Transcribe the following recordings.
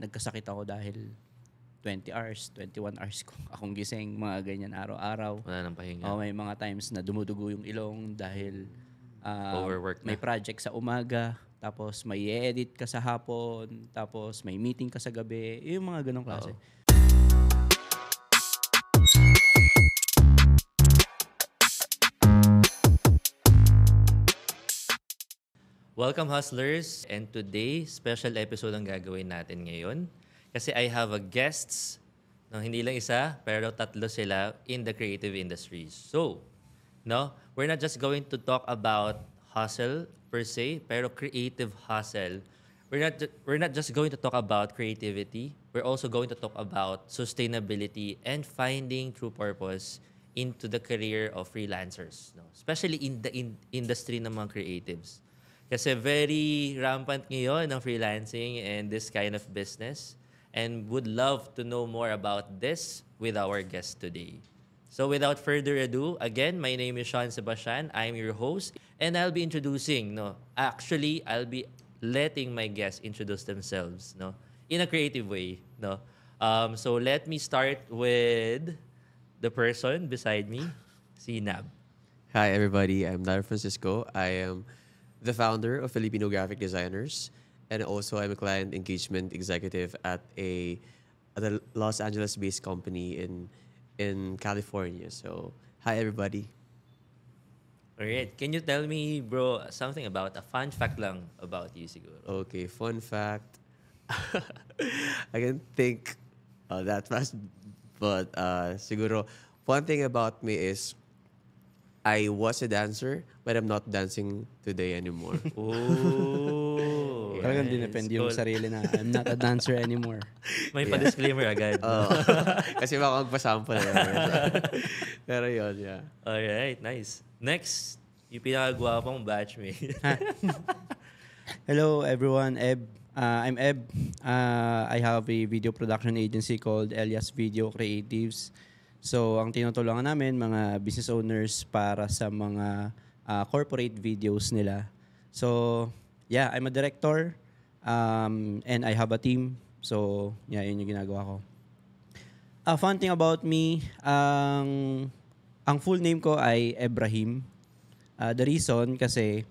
nagkasakit ako dahil 20 hours, 21 hours ko akong gising, mga ganyan araw-araw. Wala nang pahinga. May mga times na dumudugo yung ilong dahil Overwork na. may project sa umaga, tapos may edit ka sa hapon, tapos may meeting ka sa gabi, yung mga ganong klase. Welcome hustlers, and today special episode ang gagawin natin ngayon kasi I have a guests no, hindi lang isa pero tatlo sila in the creative industries. So, no, we're not just going to talk about hustle per se, pero creative hustle. We're not just going to talk about creativity. We're also going to talk about sustainability and finding true purpose into the career of freelancers, no? Especially in the industry ng mga creatives. Kasi very rampant ngayon ang freelancing and this kind of business, and would love to know more about this with our guest today. So without further ado, again, my name is Sean Sebastian. I'm your host, and I'll be introducing, I'll be letting my guests introduce themselves, in a creative way, So let me start with the person beside me, si Nab. Hi everybody, I'm Nair Francisco. I am the founder of Filipino Graphic Designers, and also I'm a client engagement executive at a Los Angeles-based company in California. So, hi everybody. Alright, can you tell me, bro, something about a fun fact lang about you siguro? Okay, fun fact. I can think that fast, but siguro, one thing about me is I was a dancer, but I'm not dancing today anymore. Oh. Talagang dinepende yung sarili na, I'm not a dancer anymore. May pa-disclaimer agad. Kasi baka magpasample. Pero yun, yeah. Alright, nice. Next, yung pinakagwapong batchmate. Hello everyone, Eb. I'm Eb. I have a video production agency called Elias Video Creatives. So, ang tinutulungan namin, mga business owners para sa mga corporate videos nila. So, yeah, I'm a director and I have a team. So, yeah, yun yung ginagawa ko. A fun thing about me, ang full name ko ay Ebrahim. The reason kasi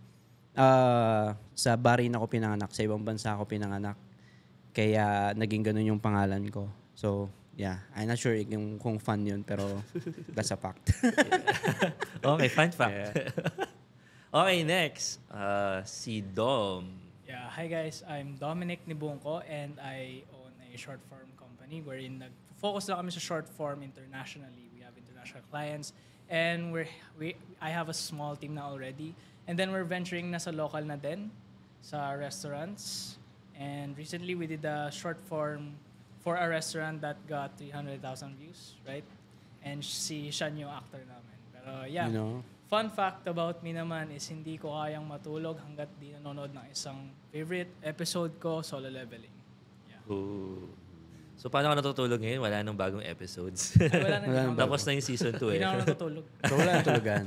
sa Bahrain ako pinanganak, sa ibang bansa ako pinanganak. Kaya naging ganun yung pangalan ko. So, yeah, I'm not sure kung fun yun, pero that's a fact. Okay, fun fact. Yeah. Okay, next. Si Dom. Yeah, hi guys. I'm Dominic Nibungko and I own a short form company wherein nag-focus lang kami sa short form internationally. We have international clients and I have a small team na already. And then we're venturing na sa local na din, sa restaurants. And recently we did a short form for a restaurant that got 300,000 views, right? And si Sean yung actor namin. Pero yeah, fun fact about me naman is hindi ko kayang matulog hanggat di nanonood ng isang favorite episode ko, Solo Leveling. Yeah. Ooh. So paano ka natutulog ngayon? Wala nang bagong episodes. Ay, wala na. Tapos na yung season 2 eh. Hindi na ako natutulog. So, wala na tulugan.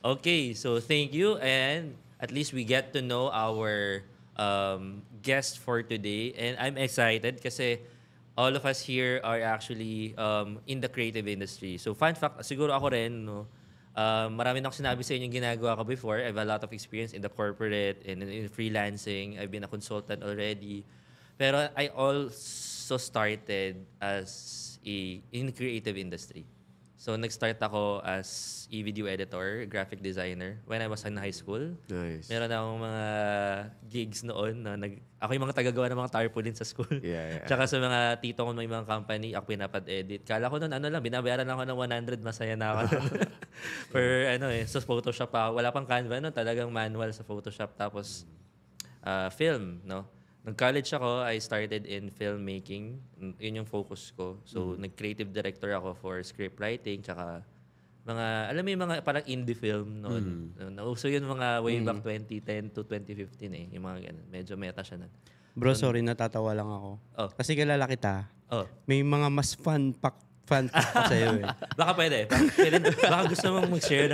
Okay, so thank you, and at least we get to know our guest for today, and I'm excited kasi all of us here are actually in the creative industry. So fun fact, siguro ako rin, marami na ako sinabi sa inyo yung ginagawa ko before. I have a lot of experience in the corporate and in freelancing. I've been a consultant already. Pero I also started in creative industry. So, nag-start ako as e-video editor, graphic designer when I was in high school. Nice. Meron akong mga gigs noon. Ako yung mga tagagawa ng mga tarpaulin sa school. Yeah. Tsaka sa mga tito ko may mga company, ako pinapad-edit. Kala ko noon, binabayaran ako ng 100, masaya na ako. Sa Photoshop pa. Wala pang Canva, talagang manual sa Photoshop. Tapos, film, Nag-college ako, I started in filmmaking. Yun yung focus ko. So, nag-creative director ako for script writing, tsaka alam mo yung mga parang indie film noon. Nauso yun mga way back 2010 to 2015 eh. Yung mga ganun. Medyo meta siya nun. Bro, sorry, natatawa lang ako. Kasi kilala kita. May mga mas fun fact pa sa'yo eh. Baka pwede. Baka gusto mong mag-share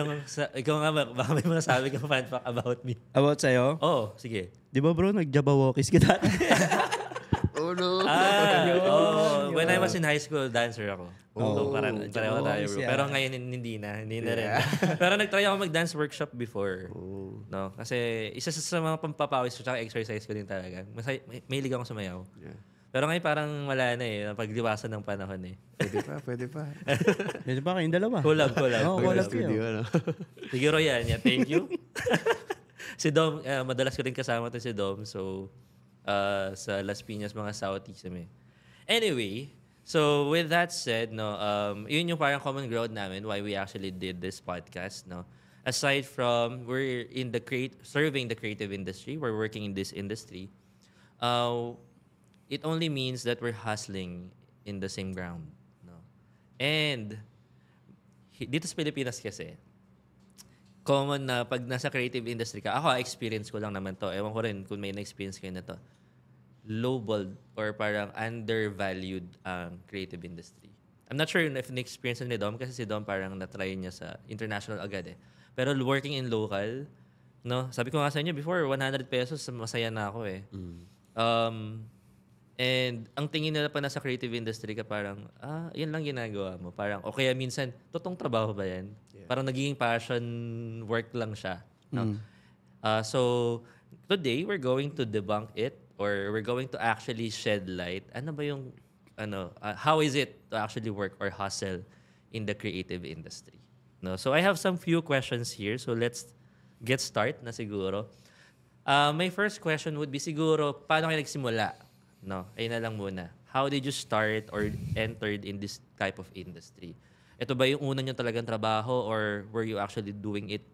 ikaw nga, baka may mga sabi kang fun fact about me. About sa'yo? Oo, sige. Di ba bro, nag-Jabawokis kita? Oh no. When I was in high school, dancer ako. So, parang pareho tayo, bro. yeah. Pero ngayon, hindi na rin. Pero nag-try ako mag-dance workshop before. No? Kasi isa sa mga pampapawis at exercise ko din talaga. May liga akong sumayaw. Yeah. Pero ngayon parang wala na eh. Napagliwasan ng panahon eh. Pwede pa. Pwede ba kayong dalawa? Collab. Oo, collab Studio, kayo. ano? Siguro yan. Thank you. Si Dom, madalas ko rin kasama to si Dom. So, sa Las Piñas, mga Southeast kami. Anyway, so with that said, no, yun yung parang common ground namin why we actually did this podcast, no. Aside from we're in the serving the creative industry, we're working in this industry. It only means that we're hustling in the same ground, no. And dito sa Pilipinas kasi, common na pag nasa creative industry ka, ako experience ko lang naman to. Ewan ko rin kung may na-experience kayo na to. Lowballed or parang undervalued ang creative industry. I'm not sure if na-experience ni Dom kasi si Dom parang na-try niya sa international agad eh. Pero working in local, no? Sabi ko nga sa inyo before, 100 pesos, masaya na ako eh. And ang tingin nila pa nasa creative industry ka parang, yan lang ginagawa mo. Parang, o kaya minsan, totoong trabaho ba yan? Yeah. Parang nagiging passion work lang siya. No? So, today, we're going to debunk it or we're going to actually shed light. Ano ba yung, how is it to actually work or hustle in the creative industry? No? So, I have some few questions here. So, let's get start na siguro. My first question would be siguro, paano kayo nagsimula? No, ayun na lang muna. How did you start or entered in this type of industry? Ito ba yung una nyo talagang trabaho or were you actually doing it?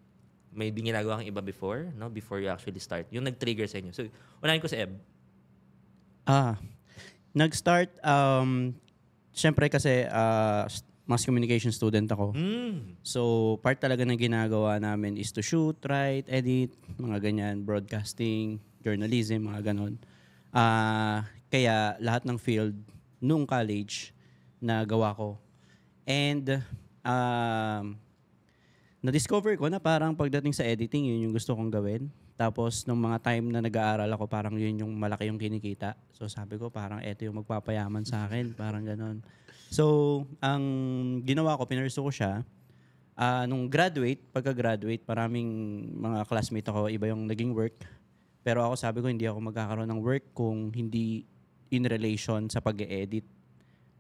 May ginagawa kang iba before, no? Before you actually start. Yung nag-trigger sa inyo. So, unahin ko si Eb. Nag-start, syempre kasi mass communication student ako. So, part talaga ng ginagawa namin is to shoot, write, edit, mga ganyan, broadcasting, journalism, mga ganon. Kaya lahat ng field nung college na gawa ko. And na-discover ko na parang pagdating sa editing, yun yung gusto kong gawin. Tapos nung mga time na nag-aaral ako, parang yun yung malaki yung kinikita. So sabi ko parang eto yung magpapayaman sa akin, parang ganon. So ang ginawa ko, pinursu ko siya. Nung pagka-graduate, maraming mga classmate ako, iba yung naging work. Pero ako sabi ko, hindi ako magkakaroon ng work kung hindi in relation sa pag-edit.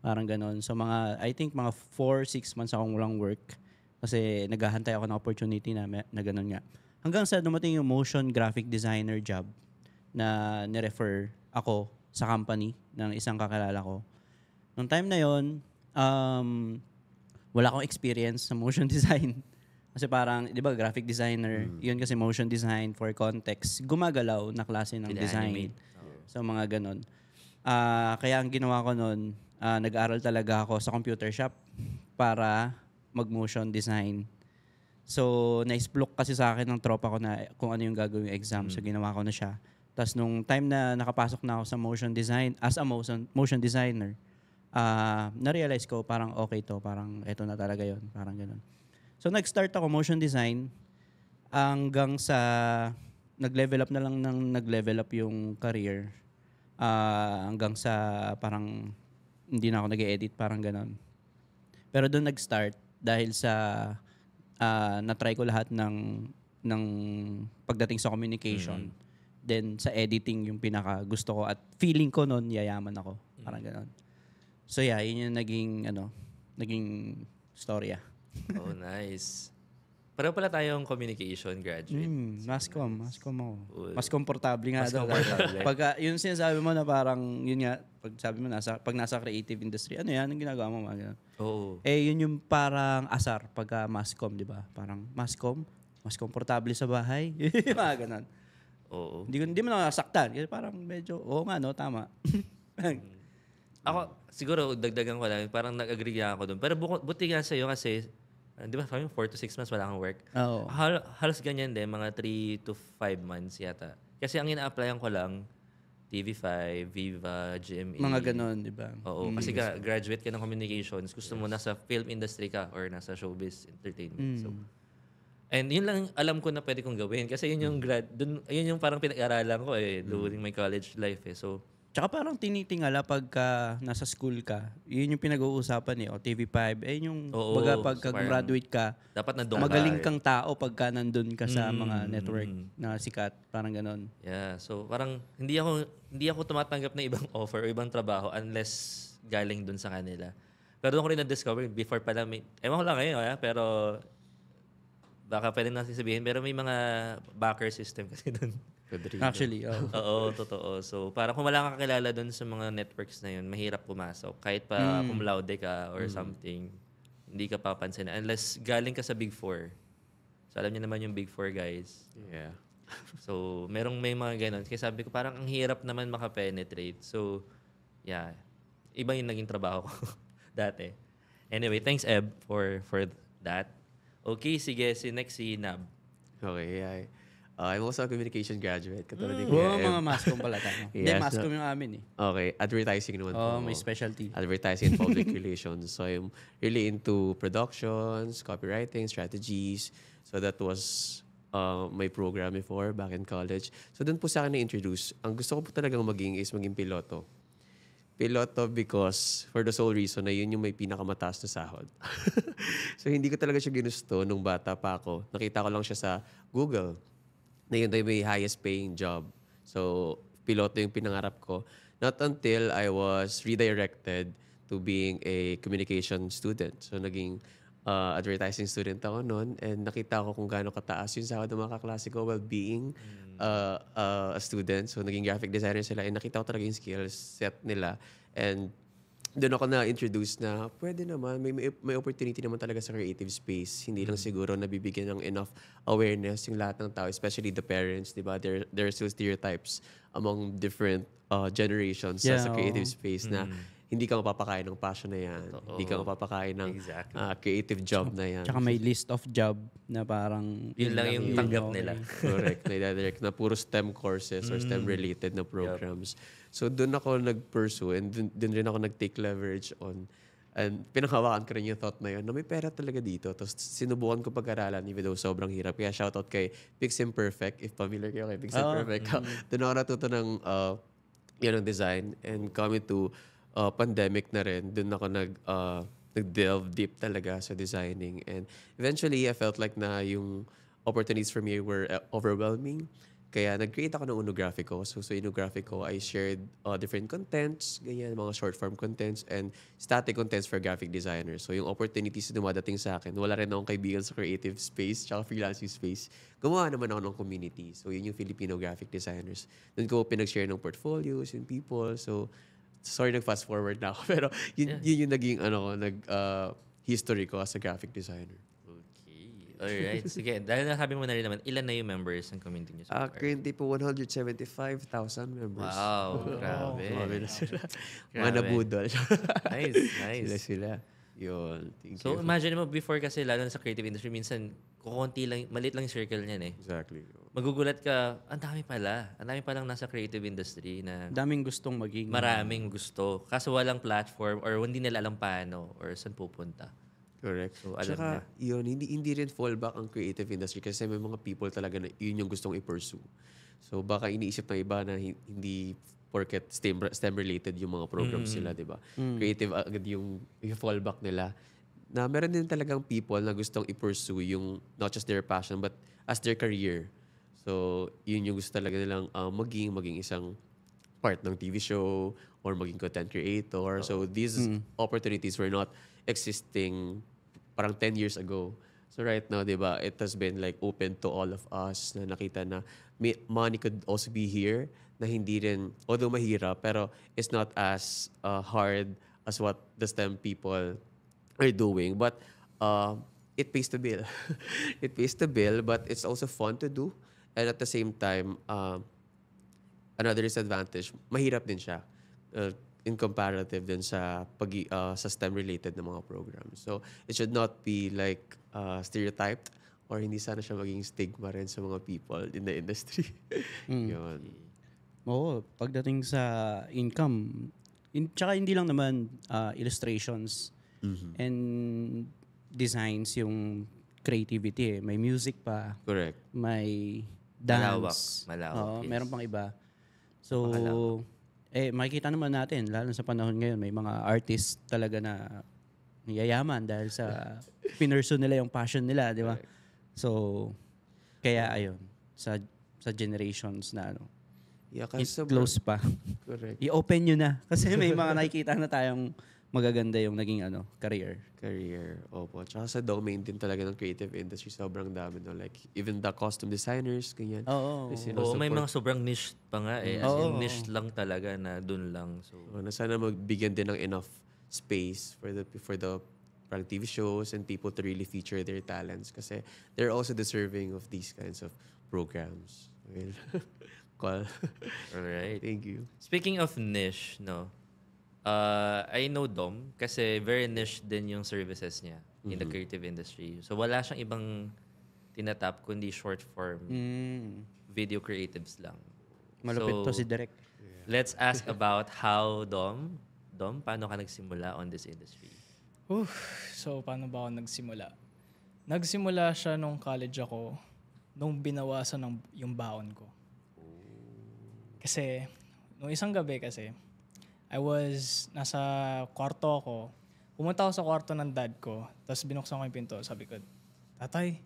Parang ganon. So I think mga 4-6 months akong walang work kasi naghahantay ako ng opportunity na ganon nga. Hanggang sa dumating yung motion graphic designer job na nirefer ako sa company ng isang kakilala ko. Nung time na yon, wala akong experience sa motion design. Kasi parang, di ba, graphic designer, yun kasi motion design for context, gumagalaw na klase ng design. So, mga ganon. Kaya ang ginawa ko noon, nag-aral talaga ako sa computer shop para mag-motion design. So, na-explore kasi sa akin ng tropa ko na kung ano yung gagawing exam. So, ginawa ko na siya. Tapos, nung time na nakapasok na ako sa motion design, as a motion designer, na-realize ko parang okay to, parang eto na talaga yon, parang ganon. So, nag-start ako motion design hanggang sa nag-level up na lang ng nag-level up yung career. Hanggang sa parang hindi na ako nag-edit, parang ganon. Pero doon nag-start dahil sa na-try ko lahat ng pagdating sa communication. Then sa editing yung pinaka gusto ko at feeling ko noon yayaman ako, parang ganon. So yeah, yun yung naging storya. Oh, nice. Pareho pala tayong communication graduate. Mascom ako. Cool. Mas komportable nga Mas daw. komportable. Pag yung sinasabi mo na parang, yun nga, pag sabi mo, pag nasa creative industry, ano yan, ang ginagawa mo? Oo. Yun yung parang asar pagka mascom, di ba? Parang mascom, mas komportable sa bahay. Mga ganun. Oo. Hindi mo nakasaktan. Kasi parang medyo, nga, no, tama. Ako, siguro, dagdagan ko lang, parang nag-agree ako doon. Pero buti nga sa'yo kasi, di ba, 4 to 6 months wala kang work. Oo. Halos ganyan din, mga 3 to 5 months yata. Kasi ang ina-applyan ko lang, TV5, Viva, GMA. Mga ganon, di ba? Oo, kasi graduate ka ng communications, gusto mo nasa film industry ka or nasa showbiz entertainment. So, and yun lang alam ko na pwede kong gawin. Kasi yun yung yun yung parang pinag-aralan ko during my college life. So, Tsaka parang tinitingala pagka nasa school ka, yun yung pinag-uusapan o TV5. Yung Oo, baga so pagka parang graduate ka, dapat nandun magaling ka. kang tao pagka nandun ka sa mga network na sikat. Parang ganon. Yeah, so parang hindi ako tumatanggap ng ibang offer o ibang trabaho unless galing dun sa kanila. Pero doon ko rin na-discover before pala ewan ko lang ngayon, pero baka pwede na sasabihin, pero may mga backer system kasi dun. Padrino. Actually, Oo, totoo. So, parang kung wala kang kakilala doon sa mga networks na yun, mahirap pumasok. Kahit pa cum laude ka or something, hindi ka papansin. Unless galing ka sa Big Four. So, alam niyo naman yung Big Four, guys. Yeah. So, may mga ganun. Kaya sabi ko, parang ang hirap naman makapenetrate. So, yeah. Iba yung naging trabaho ko dati. Anyway, thanks, Eb, for that. Okay, sige. Next, si Nab. Okay, I'm also a communication graduate. Katulad ni Oo, Kuya Em. mga mascom pala tayo. Hindi, Yes, mascom yung amin Okay, advertising naman po. may specialty. Advertising and public relations. So I'm really into productions, copywriting, strategies. So that was my program before back in college. So doon po sa akin na-introduce. Ang gusto ko po talagang maging piloto. Piloto because for the sole reason na yun yung may pinakamataas na sahod. So hindi ko talaga siya ginusto nung bata pa ako. Nakita ko lang siya sa Google na yun daw may highest paying job. So piloto yung pinangarap ko. Not until I was redirected to being a communication student. So naging advertising student ako noon and nakita ko kung gaano kataas yung sahod ng mga kaklase ko while being a student. So naging graphic designer sila and nakita ko talaga yung skills set nila and doon ako na-introduce na pwede naman, may opportunity naman talaga sa creative space. Hindi lang siguro nabibigyan ng enough awareness yung lahat ng tao, especially the parents, di ba? There are still stereotypes among different generations sa creative space na hindi ka mapapakain ng passion na yan. Hindi ka mapapakain ng creative job na yan. Tsaka may list of job na parang... Yun lang yung tanggap nila. Correct. Na puro STEM courses or STEM-related na programs. So, doon ako nag-pursue and doon rin ako nag-take leverage on. And pinanghawakan ko rin yung thought na yun na may pera talaga dito. Tapos sinubukan ko pag-aralan even though sobrang hirap. Kaya shoutout kay Piximperfect. If familiar kayo kay Piximperfect. Doon ako natuto ng ng design and coming to pandemic na rin. Doon ako nag-delve deep talaga sa designing. And eventually, I felt like na yung opportunities for me were overwhelming. Kaya nag-create ako ng Unographico. So sa Unographico, I shared different contents, ganyan, mga short-form contents, and static contents for graphic designers. So yung opportunities na dumadating sa akin, wala rin akong kaibigan sa creative space, tsaka freelancing space. Gumawa naman ako ng community. So yun yung Filipino graphic designers. Doon ko pinag-share ng portfolios, yung people. So sorry, nag-fast forward na ako. Pero yun yung naging history ko as a graphic designer. Alright. Sige, dahil nasabi mo na rin naman, ilan na yung members ng community niyo so far? Currently po, 175,000 members. Wow, grabe. Grabe na sila. Grabe. Mga nabudol. Nice. Sila. Yun. Thank So you. imagine mo, before kasi lalo na sa creative industry, minsan kukunti lang, maliit lang yung circle niyan eh. Exactly. Magugulat ka, ang dami pala. Ang dami palang nasa creative industry na Daming gustong maging... maraming gusto. Kaso walang platform or hindi nila alam paano or saan pupunta. Correct. So, alam Tsaka, yun, hindi rin fallback ang creative industry kasi may mga people talaga na yun yung gustong i-pursue. So, baka iniisip ng iba na hindi porket STEM-related yung mga programs sila, di ba? Creative agad yung fallback nila. Na meron din talagang people na gustong i-pursue yung not just their passion but as their career. So, yun yung gusto talaga nilang maging isang part ng TV show or maging content creator. So, these opportunities were not existing parang 10 years ago. So right now, di ba, it has been like open to all of us na nakita na money could also be here na hindi rin, although mahirap, pero it's not as hard as what the STEM people are doing. But it pays the bill. It pays the bill, but it's also fun to do. And at the same time, another disadvantage, mahirap din siya. In comparative din sa sa STEM-related na mga programs. So, it should not be like stereotyped or hindi sana siya maging stigma rin sa mga people in the industry. Yun. Oo, pagdating sa income, tsaka hindi lang naman illustrations and designs yung creativity. May music pa. Correct. May dance. Malawak. Oo, Yes. meron pang iba. So, makikita naman natin, lalo sa panahon ngayon, may mga artists talaga na yayaman dahil sa pinursue nila yung passion nila, di ba? So, kaya ayun, sa generations na Yeah, kasi close pa, correct. i-open nyo na. Kasi may mga nakikita na tayong magaganda yung naging career. Career. Opo. Tsaka sa domain din talaga ng creative industry, sobrang dami. No? Like, even the costume designers, ganyan. Oo. Oo, may mga sobrang niche pa nga eh. As in, Oo. niche lang talaga na dun lang. So, Na sana magbigyan din ng enough space for the parang TV shows and people to really feature their talents kasi they're also deserving of these kinds of programs. Well, call. alright. Thank you. Speaking of niche, no, I know Dom kasi very niche din yung services niya in the creative industry. So wala siyang ibang tinatap kundi short form video creatives lang. Malupit So, to si Direk. Let's ask about how Dom, paano ka nagsimula on this industry? So, paano ba ako nagsimula? Nagsimula siya nung college ako, nung binawasan yung baon ko. Kasi, nung isang gabi kasi, nasa kwarto ako. Pumunta ako sa kwarto ng dad ko, tapos binuksan ko yung pinto. Sabi ko, Tatay,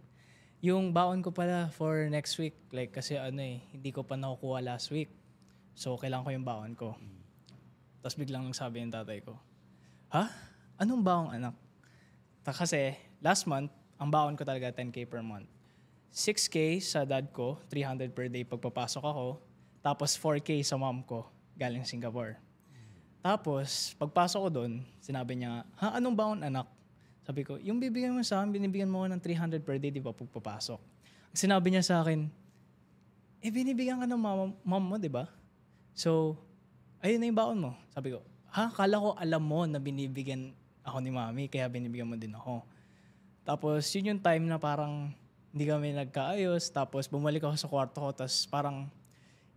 yung baon ko pala for next week. Like, kasi hindi ko pa nakukuha last week. So, kailangan ko yung baon ko. Tapos biglang nagsabi yung tatay ko, Ha? Anong baong anak? Kasi last month, ang baon ko talaga 10K per month. 6K sa dad ko, 300 per day pagpapasok ako. Tapos 4K sa mom ko, galing Singapore. Tapos, pagpasok ko doon, sinabi niya, ha, anong baon anak? Sabi ko, yung bibigyan mo sa akin, binibigyan mo ko ng 300 per day, di ba, pagpapasok. Sinabi niya sa akin, binibigyan ka ng mom mo, di ba? So, ayun na yung baon mo. Sabi ko, ha, kala ko alam mo na binibigyan ako ni mami, kaya binibigyan mo din ako. Tapos, yun yung time na parang hindi kami nagkaayos. Tapos, bumalik ako sa kwarto ko. Tapos, parang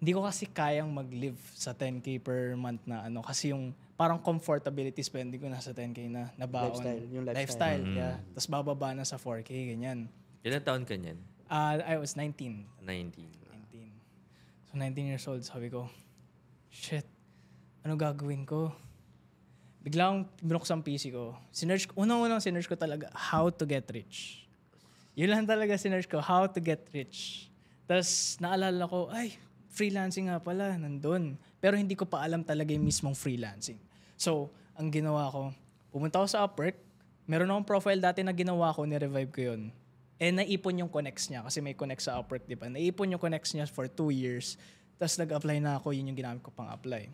hindi ko kasi kayang mag-live sa 10K per month na kasi yung parang comfortability spending ko nasa 10K na baon. Lifestyle, yung Lifestyle, yeah. Tapos, bababa na sa 4K, ganyan. Ilan taon ka niyan? I was 19. 19. So, 19 years old, sabi ko, shit, ano gagawin ko? Biglang binuksan PC ko. Unang-unang sinerch ko talaga, how to get rich. Yun lang talaga sinerch ko, how to get rich. Tapos naalala ko, freelancing nga pala, nandun. Pero hindi ko pa alam talaga yung mismong freelancing. So, ang ginawa ko, pumunta ako sa Upwork. Meron akong profile dati na ginawa ko, ni-revive ko yun. Naipon yung connects niya kasi may connect sa Upwork, di ba? Naipon yung connects niya for 2 years. Tapos nag-apply na ako, yun yung ginamit ko pang apply.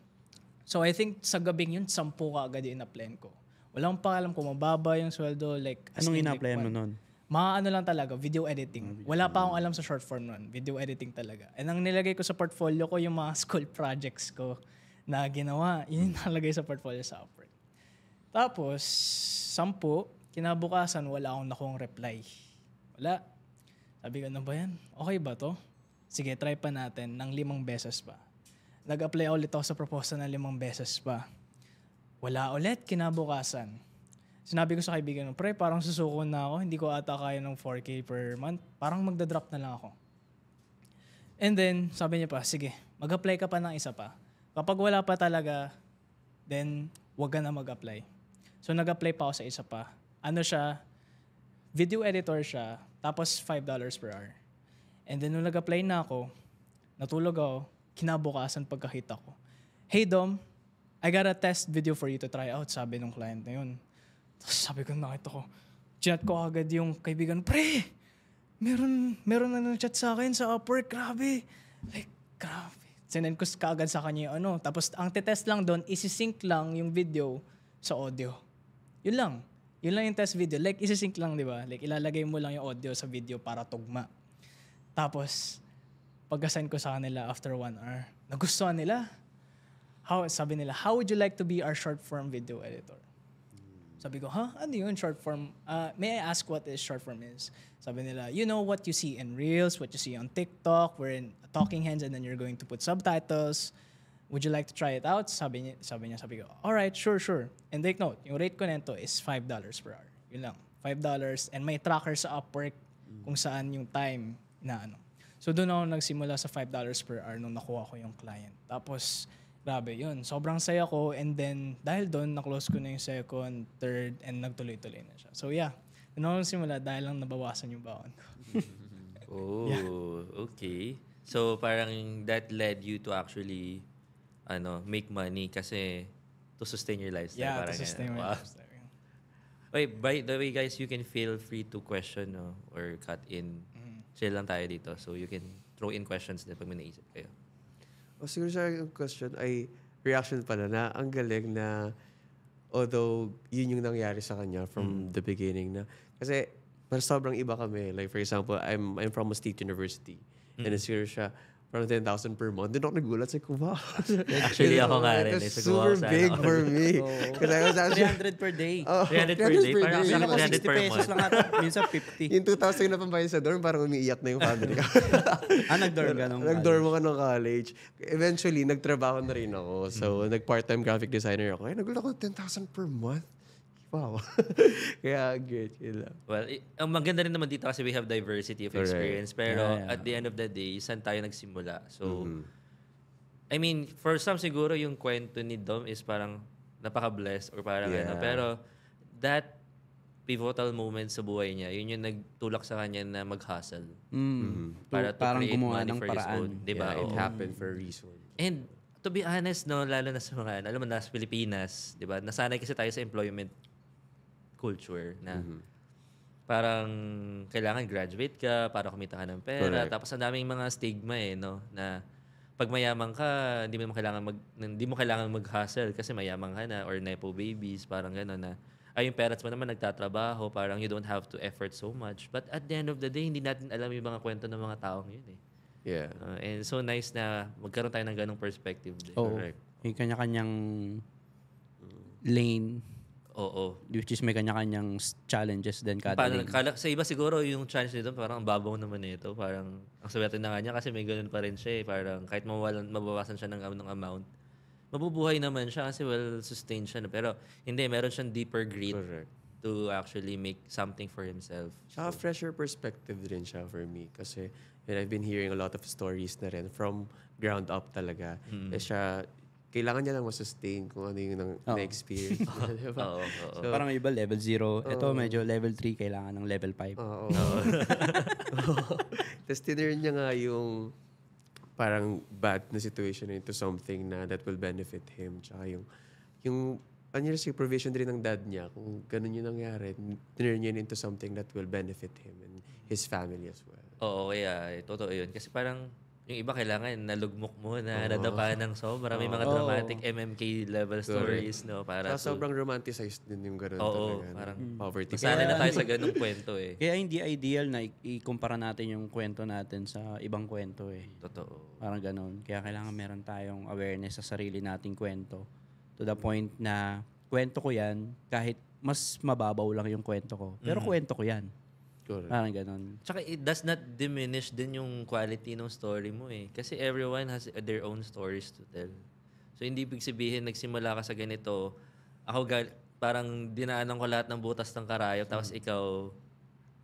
So I think sa gabing yun, 10 ka agad yung in-applyan ko. Wala akong pakialam kung mababa yung sweldo. Like, Anong in-applyan mo nun? Mga lang talaga, video editing. Wala pa akong alam sa short form nun. Video editing talaga. And ang nilagay ko sa portfolio ko, yung mga school projects ko na ginawa. Yun yung nalagay sa portfolio sa Upwork. Tapos, 10, kinabukasan, wala akong nakuhang reply. Wala. Sabi ko, ano ba yan? Okay ba to? Sige, try pa natin ng 5 beses pa. Nag-apply ulit ako sa proposal ng 5 beses pa. Wala ulit, kinabukasan. Sinabi ko sa kaibigan, pre, parang susuko na ako. Hindi ko ata kaya ng 4K per month. Parang magdadrop na lang ako. And then, sabi niya pa, sige, mag-apply ka pa ng isa pa. Kapag wala pa talaga, then, wag ka na mag-apply. So, nag-apply pa ako sa isa pa. Ano siya? Video editor siya. Tapos, $5 per hour. And then, nung nag-apply na ako, natulog ako, kinabukasan pagkakita ko. Hey Dom, I got a test video for you to try out, sabi ng client na yun. Tapos sabi ko, nakita ko, chat ko agad yung kaibigan, pre, meron na nag-chat sa akin sa Upwork, grabe. Like, grabe. Sinend ko kaagad sa kanya yung ano. Tapos ang test lang doon, isi-sync lang yung video sa audio. Yun lang. Yun lang yung test video. Like, isi-sync lang, di ba? Like, ilalagay mo lang yung audio sa video para tugma. Tapos, pag-assign ko sa kanila after 1 hour, nagustuhan nila. Sabi nila, how would you like to be our short form video editor? Sabi ko, ano yun short form? May I ask what is short form is? Sabi nila, you know what you see in Reels, what you see on TikTok, wherein talking hands and then you're going to put subtitles. Would you like to try it out? Sabi ko, alright, sure. And take note, yung rate ko nito is $5 per hour. Yun lang, $5 and may tracker sa Upwork kung saan yung time na ano. So doon ako nagsimula sa $5 per hour nung nakuha ko yung client. Tapos Grabe yun. Sobrang saya ko and then dahil doon na-close ko na yung second, third and nagtuloy-tuloy na siya. So yeah, doon ako simula dahil lang nabawasan yung baon ko. Oh, okay. So parang that led you to actually make money kasi to sustain your lifestyle. Yeah, to parang sustain ganun. my Wow. lifestyle. Wait, by the way guys, you can feel free to question or cut in. Chill lang tayo dito. So you can throw in questions din pag may naisip kayo. O siguro sa yung question ay reaction pala na ang galing na although yun yung nangyari sa kanya from the beginning na kasi mas sobrang iba kami. Like for example, I'm from a state university and siguro siya from 10,000 per month. Doon ako nagulat sa wow. Actually, ako nga rin. It's So, super gumawa big sana ako. for me. Because I was actually 300 per day. 300 per day? Parang day. sa Ako 300 60 per pesos month. lang ata. Minsan 50. Yung 2,000 na pambayad sa dorm, parang umiiyak na yung family ko. Nag-dorm ka nung Nag-dorm ako ng college. Eventually, nagtrabaho na rin ako. So, nag-part-time graphic designer ako. Nagulat ako, 10,000 per month. Wow. Kaya, great. Yun lang. Well, ang maganda rin naman dito kasi we have diversity of Correct. experience. Pero Yeah. at the end of the day, saan tayo nagsimula? So, I mean, for some siguro yung kwento ni Dom is parang napaka-blessed or parang Yeah. Pero that pivotal moment sa buhay niya, yun yung nagtulak sa kanya na mag-hustle. Para to Parang create gumawa money ng for his paraan. own. Diba? Yeah, it Oo. happened for a reason. And to be honest, no, lalo na sa mga, alam mo, nasa Pilipinas, di ba? Nasanay kasi tayo sa employment culture na parang kailangan graduate ka para kumita ka ng pera. Correct. Tapos ang daming mga stigma no, na pag mayaman ka, hindi mo kailangan mag-hustle kasi mayaman ka na or nepo babies, parang gano'n na yung parents mo naman nagtatrabaho, parang you don't have to effort so much. But at the end of the day, hindi natin alam yung mga kwento ng mga taong yun Yeah. And so nice na magkaroon tayo ng ganong perspective din. Oo. May kanya-kanyang lane, Oo. which is may kanya-kanyang challenges din kada Paano, lane. sa iba siguro yung challenge nito parang ang babaw naman nito. Parang ang swerte na nga niya kasi may ganun pa rin siya. Parang kahit mabawasan siya ng amount, mabubuhay naman siya kasi well-sustained siya. Pero hindi, meron siyang deeper grit Correct. to actually make something for himself. Tsaka fresher perspective din siya for me. Kasi I've been hearing a lot of stories na rin from ground up talaga. Eh siya, kailangan niya lang ma-sustain kung ano yung na-experience niya. Diba? Oo. Parang may iba level 0. Ito medyo level 3, kailangan ng level 5. Oo. Tapos tinurn niya nga yung parang bad na situation into something na that will benefit him. Tsaka yung ano yun, supervision din ng dad niya, kung ganun yung nangyari, tinurn niya into something that will benefit him and his family as well. Oo, kaya totoo yun. Kasi parang yung iba kailangan nalugmok mo na nadapa ng sobra. May mga dramatic MMK level stories, no? Para Tsaka sobrang romanticized din yung ganun Oo, talaga. parang poverty. Sanay na tayo sa ganung kwento Kaya hindi ideal na ikumpara natin yung kwento natin sa ibang kwento Totoo. Parang ganun. Kaya kailangan meron tayong awareness sa sarili nating kwento. To the point na kwento ko yan, kahit mas mababaw lang yung kwento ko. Pero kwento ko yan. Correct. Parang ganun. Tsaka it does not diminish din yung quality ng story mo Kasi everyone has their own stories to tell. So hindi ibig sabihin nagsimula ka sa ganito, ako parang dinaanan ko lahat ng butas ng karayom tapos ikaw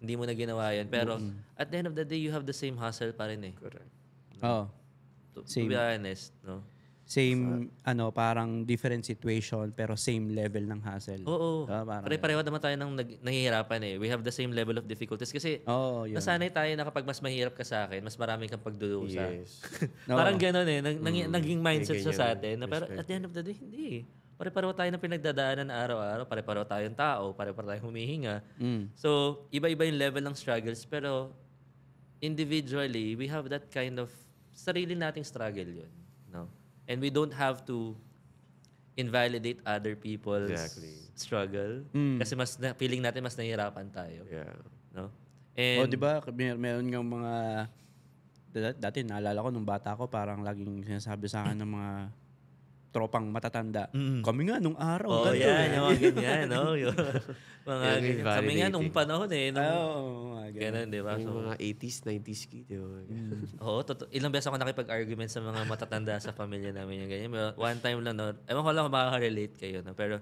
hindi mo na ginawa yan. Pero at the end of the day, you have the same hustle pa rin Correct. Oo. To Same. be honest, no? Same, parang different situation pero same level ng hassle. Oo. Parang Pare-pareho naman tayo ng nahihirapan We have the same level of difficulties kasi Oo, yun. nasanay tayo na kapag mas mahirap ka sa akin, mas marami kang pagdudusa. Yes. Parang gano'n naging mindset May siya sa ganyan atin. Pero at the end of the day, hindi. Pare-pareho tayo ng pinagdadaanan na araw-araw. Pare-pareho tayong tao. Pare-pareho tayong humihinga. So, iba-iba yung level ng struggles. Pero individually, we have that kind of sarili nating struggle yun. No? And we don't have to invalidate other people's Exactly. struggle. Kasi feeling natin mas nahihirapan tayo. Yeah. No? And, di ba meron ng mga dati naalala ko nung bata ko parang laging sinasabi sa akin ng mga tropang matatanda. Kami nga nung araw. Oh, ganito, yan. Yung mga ganyan, no? Yung mga Yung ganyan. Kami nga nung panahon Oo, mga ganun. Ganun, di ba? Yung So, mga 80s, 90s kid. oo, ilang beses ako nakipag-argument sa mga matatanda sa pamilya namin yung ganyan. Pero one time lang, no? Ewan ko lang kung makaka-relate kayo, no? Pero,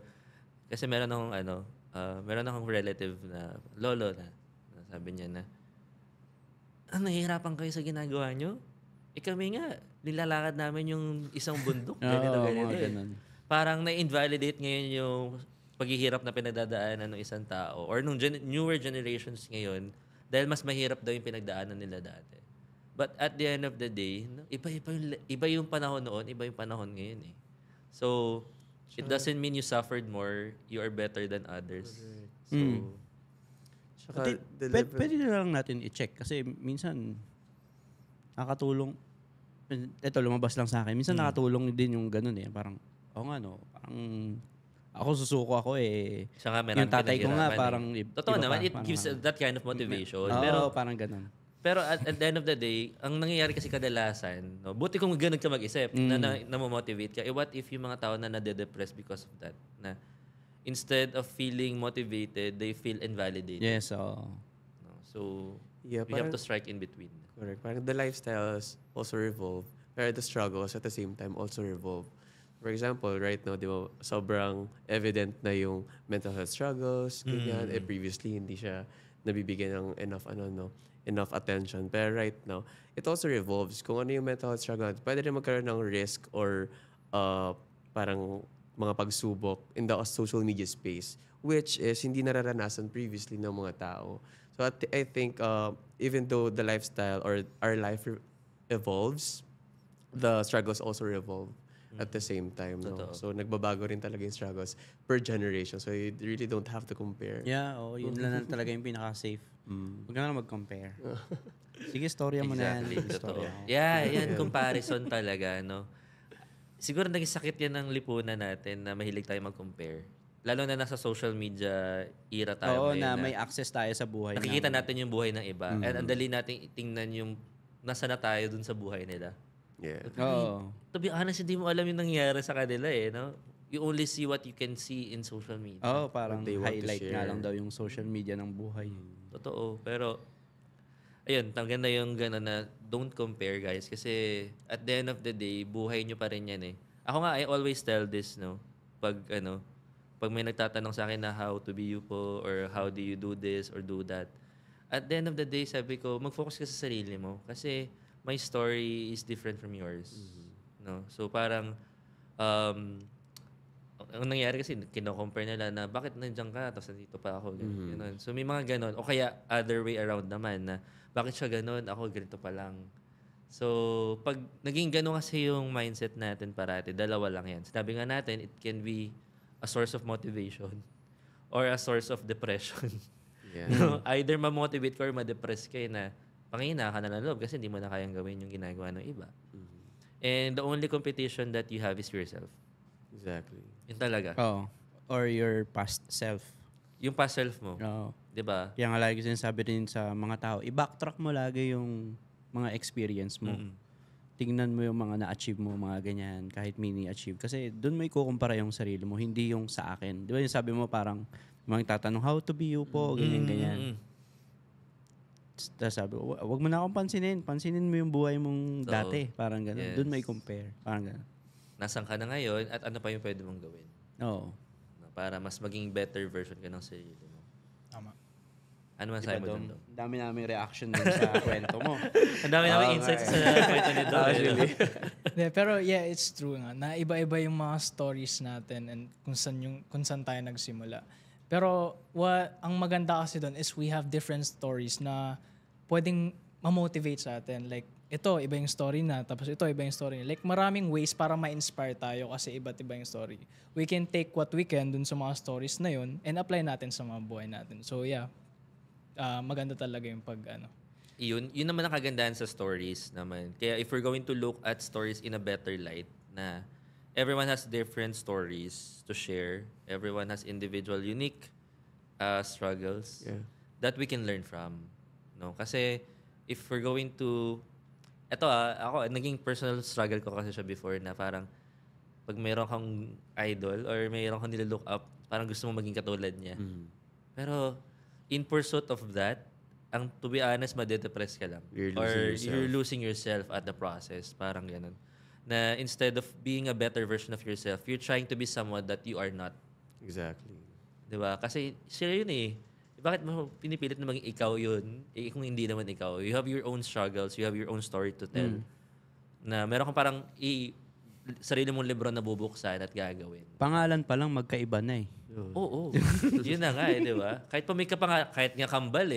kasi meron akong relative na lolo na sabi niya na, nahihirapan kayo sa ginagawa nyo? Kami nga, nilalakad namin yung isang bundok. Oo, Ganito. mga ganun. Parang na-invalidate ngayon yung paghihirap na pinagdadaanan ng isang tao or nung newer generations ngayon dahil mas mahirap daw yung pinagdaanan nila dati. But at the end of the day, no, iba yung panahon noon, iba yung panahon ngayon eh. So, it doesn't mean you suffered more, you are better than others. So, Tsaka, Pwede na lang natin i-check kasi minsan nakatulong. Ito, lumabas lang sa akin. Minsan nakatulong din yung ganun eh. Parang, nga no, parang ako susuko ako eh. siya nga meron Yung tatay ko nga pinaghirapan parang Totoo iba naman, pa, it parang gives that kind of motivation. Oo, parang ganun. Pero at the end of the day, ang nangyayari kasi kadalasan, no, buti kung ganun ka mag-isip, na motivate ka, what if yung mga tao na nade-depress because of that? Na instead of feeling motivated, they feel invalidated. Yes, oo. No? So, Yeah, we have parang- to strike in between. Correct. Parang the lifestyles also revolve, pero the struggles at the same time also revolve. For example, right now, di ba, sobrang evident na yung mental health struggles, ganyan. Previously, hindi siya nabibigyan ng enough attention. Pero right now, it also revolves. Kung ano yung mental health struggle, pwede rin magkaroon ng risk or parang mga pagsubok in the social media space, which is hindi nararanasan previously ng mga tao. So I think even though the lifestyle or our life evolves, the struggles also revolve at the same time. No? Totoo. So nagbabago rin talaga yung struggles per generation. So you really don't have to compare. Yeah, yun lang talaga yung pinaka-safe. Huwag ka na mag-compare. Sige, storya mo na yan. Exactly, Sige, totoo. storya mo. Yeah, yan, comparison talaga, no? Siguro naging sakit yan ng lipunan natin na mahilig tayo mag-compare. Lalo na nasa social media era tayo Oo, ngayon na may access tayo sa buhay nakikita namin. natin yung buhay ng iba. And ang dali nating tingnan yung nasa na tayo dun sa buhay nila. Yeah. Oo. To be honest, hindi mo alam yung nangyari sa kanila eh, no? You only see what you can see in social media. Oo, parang What they want to highlight nga share. lang daw yung social media ng buhay. Totoo. Pero, ayun, maganda yung gano'n na don't compare, guys. Kasi, at the end of the day, buhay nyo pa rin yan eh. Ako nga, I always tell this, no? Pag may nagtatanong sa akin na how to be you po, or how do you do this or do that. At the end of the day, sabi ko, mag-focus ka sa sarili mo. Kasi, my story is different from yours. No? So, parang, ang nangyari kasi, kino-compare nila na bakit nandiyan ka, tapos nandito pa ako. Ganun. So may mga ganon. O kaya other way around naman na bakit siya ganon, ako ganito pa lang. So pag naging ganon kasi yung mindset natin parati, dalawa lang yan. Sinabi nga natin, it can be a source of motivation or a source of depression. Yeah. No? Either ma-motivate ka or ma-depress ka na pangina ka na ng loob kasi hindi mo na kayang gawin yung ginagawa ng iba. And the only competition that you have is yourself. Exactly. Yun talaga. Oo. Or your past self. Yung past self mo. Oo. 'Di ba? Kaya nga lagi sinasabi rin sa mga tao, i-backtrack mo lagi yung mga experience mo. Tingnan mo yung mga na-achieve mo, mga ganyan, kahit mini-achieve. Kasi doon mo ikukumpara yung sarili mo, hindi yung sa akin. Di ba yung sabi mo parang, mga tatanong, how to be you po, ganyan. Tapos sabi ko, wag mo na akong pansinin. Pansinin mo yung buhay mong dati. Parang gano'n. Yes. Doon may compare. Parang gano'n. Nasaan ka na ngayon at ano pa yung pwede mong gawin Oo. para mas maging better version ka ng sarili mo. Tama. Ano man Diba, sabi mo Dom? dun, Dom? Ang dami naming reaction din sa kwento mo. Ang dami namin insights sa kwento ni Dom. Hindi, pero yeah, it's true nga na iba-iba yung mga stories natin and kung saan tayo nagsimula. Pero ang maganda kasi doon is we have different stories na pwedeng ma-motivate sa atin. Like ito, iba yung story na, tapos ito, iba yung story. Like maraming ways para ma-inspire tayo kasi iba't iba yung story. We can take what we can dun sa mga stories na yun and apply natin sa mga buhay natin. So yeah, maganda talaga yung Yun naman ang kagandahan sa stories naman. Kaya if we're going to look at stories in a better light, na everyone has different stories to share. Everyone has individual, unique struggles that we can learn from. No? Kasi if we're going to... ako, naging personal struggle ko kasi siya before na parang pag mayroon kang idol or mayroon kang nilook up, parang gusto mo maging katulad niya. Pero in pursuit of that, to be honest, madedepress ka lang. You're losing yourself at the process. Parang ganun. Na instead of being a better version of yourself, you're trying to be someone that you are not. Exactly. Diba? Kasi sila yun eh. Bakit mo pinipilit na maging ikaw yun? Kung hindi naman ikaw. You have your own struggles. You have your own story to tell. Na meron kang parang sarili mong libro na bubuksan at gagawin. Pangalan pa lang magkaiba na eh. Oo. Yun na nga di ba? Kahit pumika pa nga, kahit nga kambal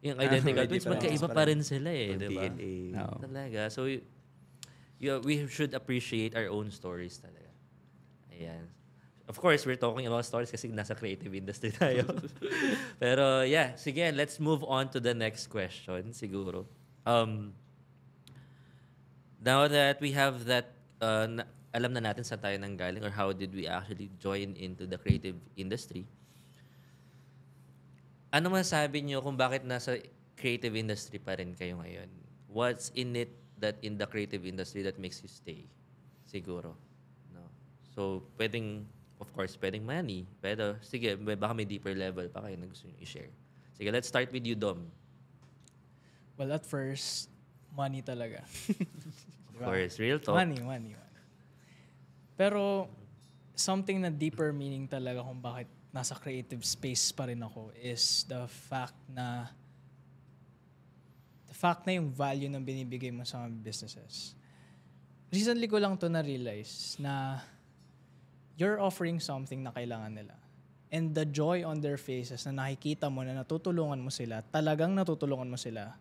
yung identical twins, magkaiba pa rin sila di ba? DNA. Oo. Talaga. So, we should appreciate our own stories talaga. Ayan. Of course, we're talking about stories kasi nasa creative industry tayo. Pero yeah, sige, let's move on to the next question siguro. Now that we have that, alam na natin saan tayo nanggaling or how did we actually join into the creative industry. Ano masasabi niyo kung bakit nasa creative industry pa rin kayo ngayon? What's in it that in the creative industry that makes you stay? Siguro. No. So, of course, pwedeng money. Pero, sige, baka may deeper level pa kayo na gusto niyo i-share. Sige, let's start with you, Dom. Well, at first, money talaga. Of course, real talk. Money. Pero, something na deeper meaning talaga kung bakit nasa creative space pa rin ako is the fact na yung value na binibigay mo sa mga businesses. Recently ko lang to na-realize na you're offering something na kailangan nila. And the joy on their faces na nakikita mo na natutulungan mo sila, talagang natutulungan mo sila,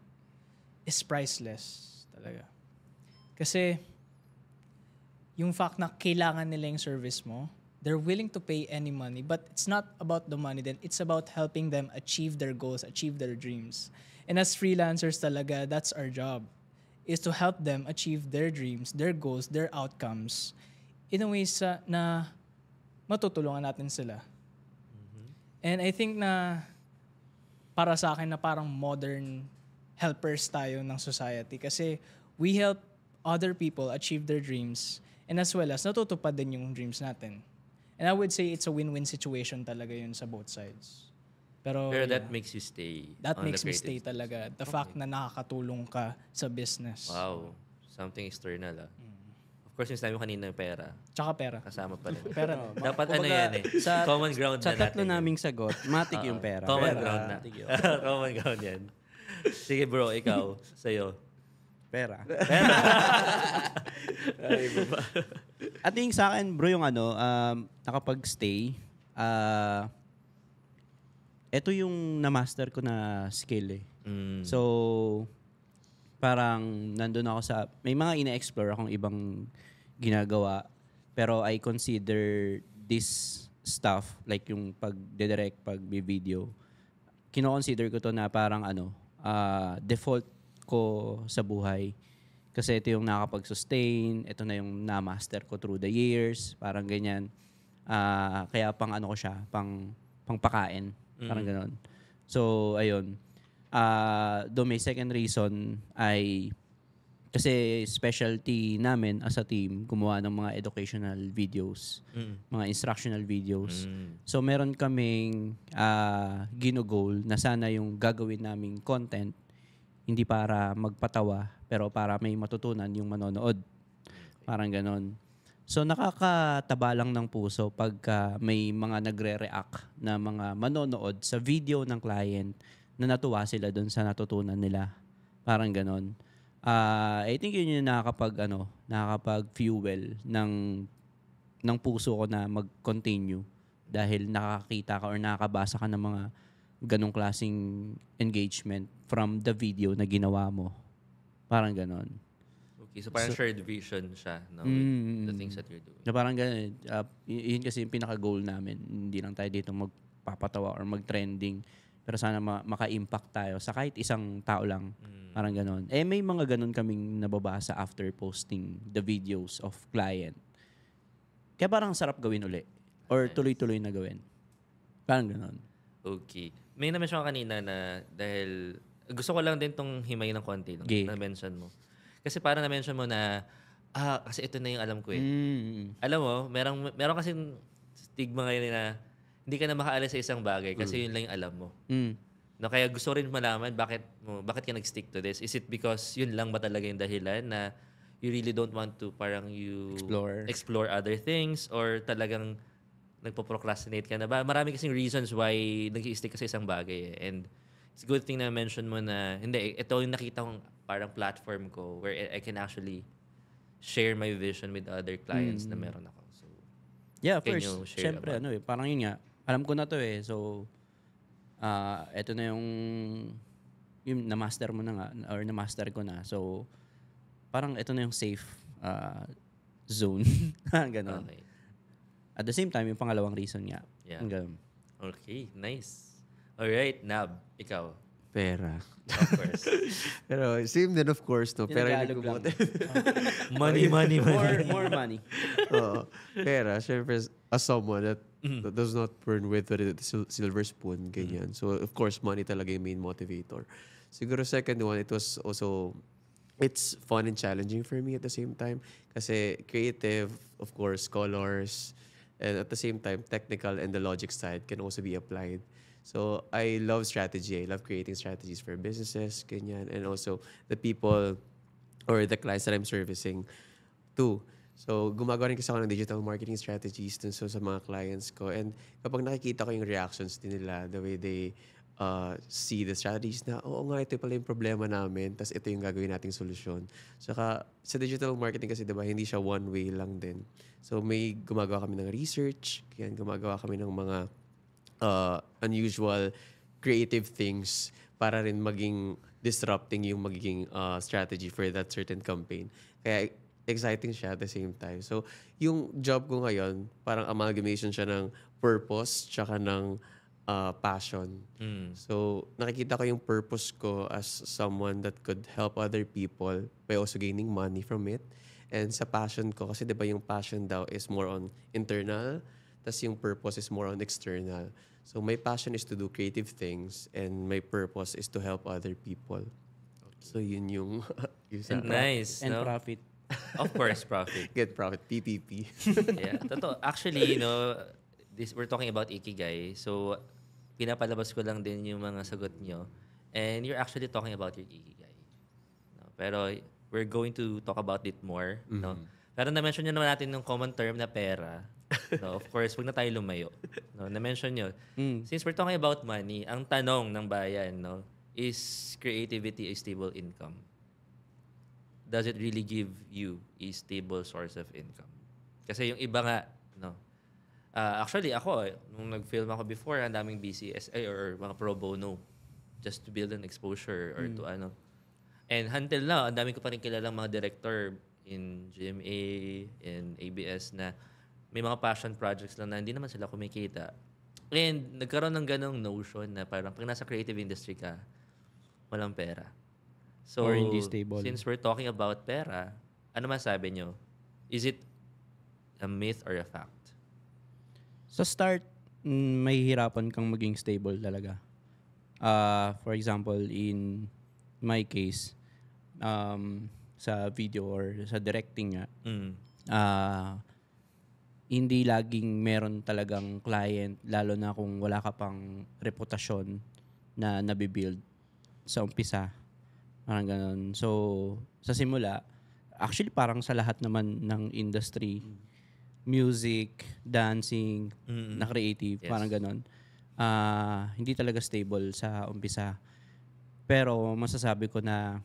is priceless talaga. Kasi yung fact na kailangan nila yung service mo, they're willing to pay any money, but it's not about the money then. It's about helping them achieve their goals, achieve their dreams. And as freelancers talaga, that's our job, is to help them achieve their dreams, their goals, their outcomes in a way na matutulungan natin sila. And I think na para sa akin na parang modern helpers tayo ng society kasi we help other people achieve their dreams and as well as natutupad din yung dreams natin. And I would say it's a win-win situation talaga yun sa both sides. Pero that makes you stay. That on makes the me creative stay talaga. The fact na nakakatulong ka sa business. Wow. Something external Of course, yung sinabi mo kanina yung pera. Tsaka pera. Kasama pa rin. Pera. Dapat ano Kumbaga, yan common ground Sa na natin. tatlo naming sagot, matik yung pera. Common ground na. Matik yun. Common ground yan. Sige bro, ikaw. Sa'yo. Pera. At yung sa akin, bro, yung nakapag-stay, ito yung na-master ko na skill eh. So, parang nandun ako may mga ina-explore akong ibang ginagawa, pero I consider this stuff, like yung pag-direct, pag-video, kino-consider ko to na parang default ko sa buhay. Kasi ito yung nakapag-sustain, ito na yung na-master ko through the years, parang ganyan. Kaya ko siya, pangpakain, parang ganon. So, ayun. Though may second reason ay kasi specialty namin as a team, gumawa ng mga educational videos, mga instructional videos. So, meron kaming gino-goal na sana yung gagawin naming content hindi para magpatawa, pero para may matutunan yung manonood. Parang ganon. So, nakakataba lang ng puso pagka may mga nagre-react na mga manonood sa video ng client na natuwa sila doon sa natutunan nila. Parang ganon. I think yun yung nakakapag-fuel ng puso ko na mag-continue dahil nakakita ka or nakakabasa ka ng mga ganong klaseng engagement from the video na ginawa mo. Parang ganon. Okay, so parang shared vision siya with the things that you're doing. Na parang ganon. Yun kasi yung pinaka-goal namin. Hindi lang tayo dito magpapatawa or mag-trending. Pero sana maka-impact tayo sa kahit isang tao lang. Parang ganon. May mga ganon kaming nababasa after posting the videos of client. Kaya parang sarap gawin uli. Or tuloy-tuloy na gawin. Parang ganon. Okay. May na-mention ka kanina na dahil gusto ko lang din tong himay ng konti na-mention mo. Kasi parang na-mention mo na kasi ito na yung alam ko eh. Alam mo, meron kasing stigma ngayon na hindi ka na makaalis sa isang bagay kasi yun lang yung alam mo. No, kaya gusto rin malaman bakit ka nag-stick to this. Is it because yun lang ba talaga yung dahilan na you really don't want to explore other things or talagang nagpo-procrastinate ka na ba? Marami kasing reasons why nag-i-stick ka sa isang bagay eh. And it's a good thing na mention mo na, hindi, ito yung nakita kong parang platform ko where I can actually share my vision with other clients na meron ako. So, Yeah, can first, you share syempre, about- parang yun nga, alam ko na to eh. So, eto na yung na-master mo na nga, or na-master ko na. So, parang ito na yung safe zone. Ganon. Okay. At the same time, yung pangalawang reason nga. Yeah. Ganon. Okay, nice. Alright, Nab, ikaw. Pera. Of course. Pero same din of course, no? Pera yung Tinagalog lang. nagkumote. money. More money. Oo. Pera, syempre, as someone that does not burn with the silver spoon, ganyan. So, of course, money talaga yung main motivator. Siguro second one, it was also, it's fun and challenging for me at the same time. Kasi creative, of course, colors, and at the same time, technical and the logic side can also be applied. So, I love strategy. I love creating strategies for businesses, ganyan. And also, the people or the clients that I'm servicing too. So, gumagawa rin kasi ako ng digital marketing strategies dun sa mga clients ko. And kapag nakikita ko yung reactions din nila, the way they see the strategies na, oo nga, ito pala yung problema namin, tas ito yung gagawin nating solusyon. Saka, sa digital marketing kasi, diba, hindi siya one way lang din. So, may gumagawa kami ng research, kaya gumagawa kami ng mga unusual creative things para rin maging disrupting yung magiging strategy for that certain campaign. Kaya exciting siya at the same time. So, yung job ko ngayon, parang amalgamation siya ng purpose tsaka ng passion. So, nakikita ko yung purpose ko as someone that could help other people by also gaining money from it. And sa passion ko, kasi diba yung passion daw is more on internal, tas yung purpose is more on external. So my passion is to do creative things and my purpose is to help other people. So yun yung Nice, And no? profit. Of course, profit. get profit, PPP. Yeah, totoo. Actually, we're talking about Ikigai. So, pinapalabas ko lang din yung mga sagot nyo. And you're actually talking about your Ikigai. No? Pero we're going to talk about it more. No? Pero na-mention nyo naman natin yung common term na pera. No, of course, wag na tayo lumayo. No, na-mention nyo. Since we're talking about money, ang tanong ng bayan, no, is creativity a stable income? Does it really give you a stable source of income? Kasi yung iba nga, no. Actually, ako, nung nag-film ako before, ang daming BCSA or mga pro bono just to build an exposure or to ano. And until now, ang dami ko pa rin kilalang mga director in GMA, in ABS na may mga passion projects lang na hindi naman sila kumikita. And nagkaroon ng ganong notion na parang pag nasa creative industry ka, walang pera. So, Or hindi stable. Since we're talking about pera, ano masabi nyo? Is it a myth or a fact? Sa start, may hirapan kang maging stable talaga. For example, in my case, sa video or sa directing nga, hindi laging meron talagang client, lalo na kung wala ka pang reputasyon na nabibuild sa umpisa. Parang ganun. So, sa simula, actually parang sa lahat naman ng industry, music, dancing, na creative, Yes. parang ganun. Hindi talaga stable sa umpisa. Pero masasabi ko na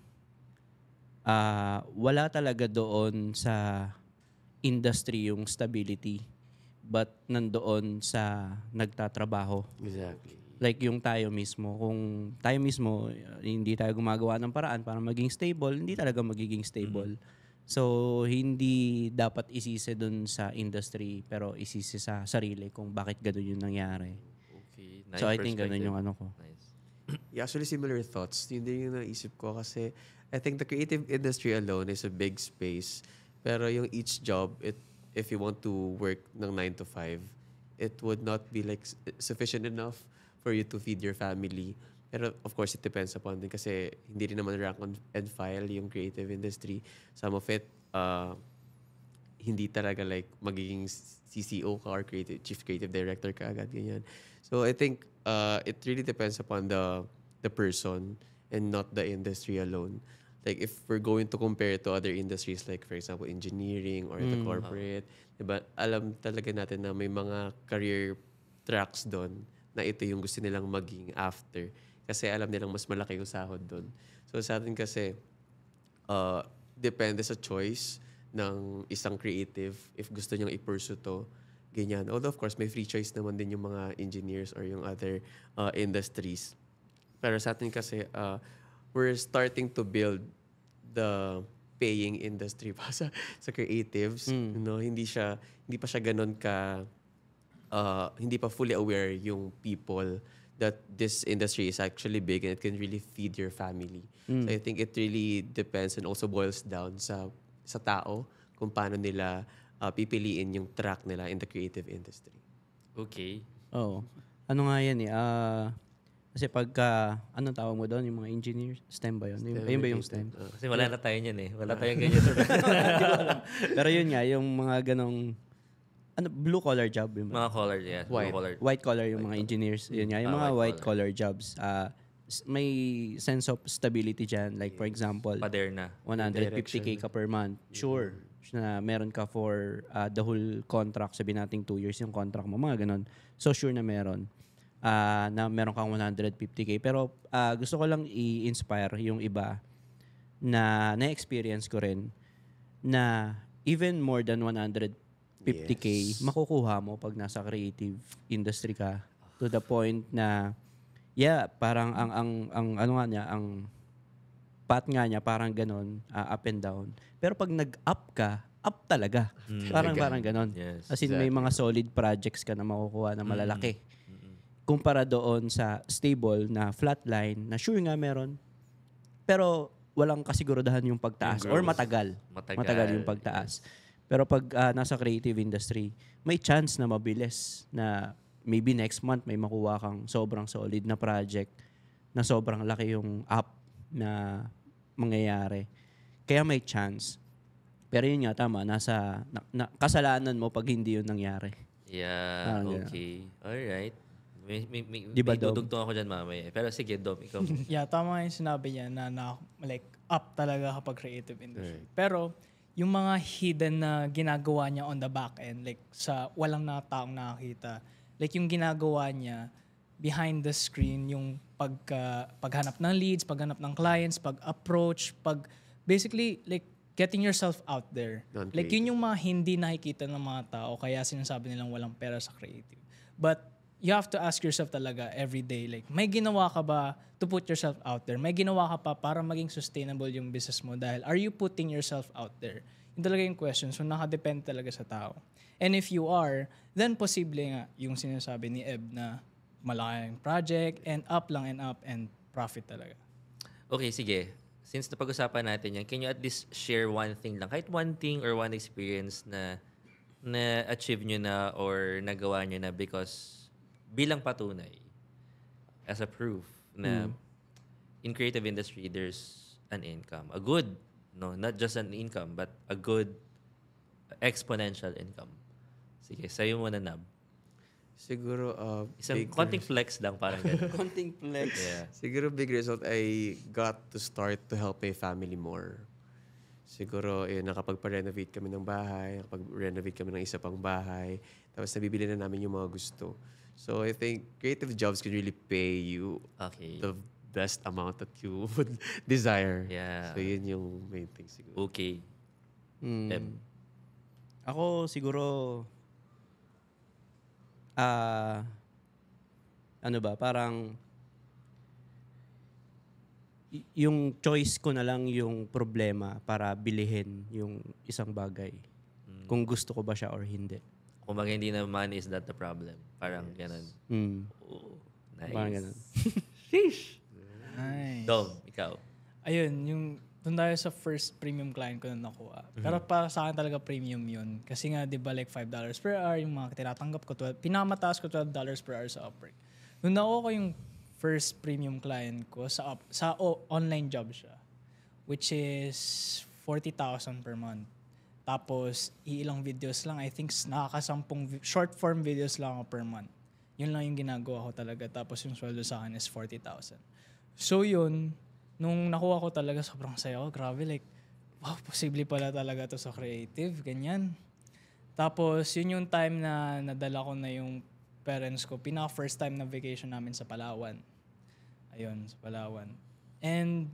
wala talaga doon sa industry yung stability, but nandoon sa nagtatrabaho. Exactly. Like yung tayo mismo, kung tayo mismo hindi tayo gumagawa ng paraan para maging stable, hindi talaga magiging stable. So hindi dapat isisi doon sa industry, pero isisi sa sarili kung bakit gano'n yung nangyari. Okay, So I think ganun yung ano ko. Nice. Yeah, actually similar thoughts. Yun din yung naisip ko kasi I think the creative industry alone is a big space. Pero yung each job, if you want to work ng 9 to 5, it would not be like sufficient enough for you to feed your family. Pero of course, it depends upon din kasi hindi rin naman rank and file yung creative industry. Some of it, hindi talaga like magiging CCO ka or chief creative director ka agad, ganyan. So I think it really depends upon the person and not the industry alone. Like if we're going to compare it to other industries like for example engineering or the corporate, diba, alam talaga natin na may mga career tracks doon na ito yung gusto nilang maging after. Kasi alam nilang mas malaki yung sahod doon. So sa atin kasi, depende sa choice ng isang creative if gusto niyang i-pursue to. Ganyan. Although of course, may free choice naman din yung mga engineers or yung other industries. Pero sa atin kasi, we're starting to build the paying industry pa sa creatives. You know, hindi pa siya ganun ka, hindi pa fully aware yung people that this industry is actually big and it can really feed your family. So I think it really depends and also boils down sa tao kung paano nila pipiliin yung track nila in the creative industry. Okay. Oo. Ano nga yan eh. Kasi pagka, anong tawag mo doon? Yung mga engineers? STEM ba yun? Ayun ba yung STEM? Kasi wala na tayo niyan eh. Wala tayong ganyan. Pero yun nga, yung mga ganong, blue collar job. Yung Mga color, yeah. White. Color. white collar yung mga engineers. Yun nga, yung mga white collar jobs. May sense of stability dyan. Like for example, Pader na. 150K ka per month. Sure. Na meron ka for the whole contract. Sabi nating 2 years yung contract mo. Mga ganon. So sure na meron. Na meron kang 150K. Pero gusto ko lang i-inspire yung iba na na-experience ko rin na even more than 150K makukuha mo pag nasa creative industry ka. To the point na parang ang ano nga niya, ang path nga niya parang ganon, up and down. Pero pag nag-up ka, up talaga. Parang ganon. Yes, As in, may mga solid projects ka na makukuha na malalaki. Kumpara doon sa stable na flatline na sure nga meron, pero walang kasiguraduhan yung pagtaas or matagal. Matagal yung pagtaas. Pero pag nasa creative industry, may chance na mabilis na maybe next month may makuha kang sobrang solid na project na sobrang laki yung up na mangyayari. Kaya may chance. Pero yun nga, tama. Kasalanan mo pag hindi yun nangyari. Yeah, okay. Alright. May Di ba, Dom? dudugtong ako dyan mamaya. Pero sige, Dom, ikaw. Yeah, tama yung sinabi niya na like up talaga kapag creative industry. Pero yung mga hidden na ginagawa niya on the back end, like sa walang na taong nakakita, like yung ginagawa niya behind the screen, yung paghanap ng leads, paghanap ng clients, pag-approach, basically like getting yourself out there. Like yun yung mga hindi nakikita ng mga tao kaya sinasabi nilang walang pera sa creative. But you have to ask yourself talaga every day, like, may ginawa ka ba to put yourself out there? May ginawa ka pa para maging sustainable yung business mo dahil are you putting yourself out there? Yun talaga yung question. So, nakadepende talaga sa tao. And if you are, then posible nga yung sinasabi ni Eb na malaking project and up and profit talaga. Okay, sige. Since napag-usapan natin yan, can you at least share one thing lang? Kahit one thing or one experience na achieve nyo na or nagawa nyo na because bilang patunay as a proof na in creative industry there's an income, a good, not just an income but a good exponential income. Sige, sa'yo muna, Nab. Siguro Isang konting flex lang, parang gano'n. Konting flex. Yeah. Siguro big result, I got to start to help my family more. Siguro, nakapagpa-renovate kami ng bahay, nakapag-renovate kami ng isa pang bahay, tapos nabibili na namin yung mga gusto. So I think creative jobs can really pay you the best amount that you would desire. Yeah. So yun yung main thing siguro. Okay. Ako siguro, parang yung choice ko na lang yung problema para bilihin yung isang bagay. Kung gusto ko ba siya or hindi. Kung baga hindi na money is that the problem. Parang gano'n. Oh, nice. Parang ganun. Sheesh. Nice. Dom, ikaw. Ayun, doon tayo sa first premium client ko na nakuha. Pero para sa akin talaga premium yun. Kasi nga, di ba, like $5 per hour, yung mga tinatanggap ko, pinamataas ko $12 per hour sa Upwork. Nung nakuha ko yung first premium client ko, sa online job siya, which is 40,000 per month. Tapos, ilang videos lang. I think nakakasampung short form videos lang ako per month. Yun lang yung ginagawa ko talaga. Tapos yung sweldo sa akin is 40,000. So yun, nung nakuha ko talaga, sobrang saya ko. Grabe, like, wow, posible pala talaga to sa creative. Ganyan. Tapos, yun yung time na nadala ko na yung parents ko. Pinaka-first time na vacation namin sa Palawan. Ayun, sa Palawan. And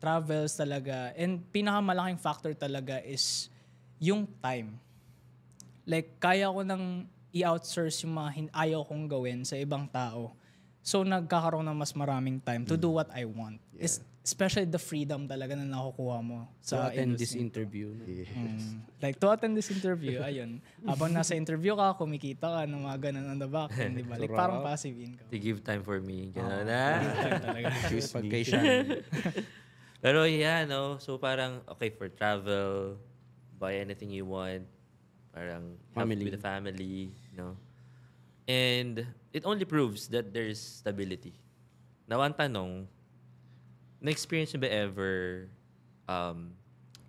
travels talaga. And pinakamalaking factor talaga is yung time. Like, kaya ko nang i-outsource yung mga ayaw kong gawin sa ibang tao. So, nagkakaroon ng mas maraming time to do what I want. Especially the freedom talaga na nakukuha mo To sa attend this industry. interview. No? Like, to attend this interview, ayun. Habang nasa interview ka, kumikita ka ng mga ganun on the back end, di ba? Like, parang passive income. To give time for me. Gano'n na. Time talaga. Pag kay Sean, Pero no? So parang, okay, for travel, buy anything you want, parang have Family. with the family, And it only proves that there's stability. Now, ang tanong, na-experience nyo ba ever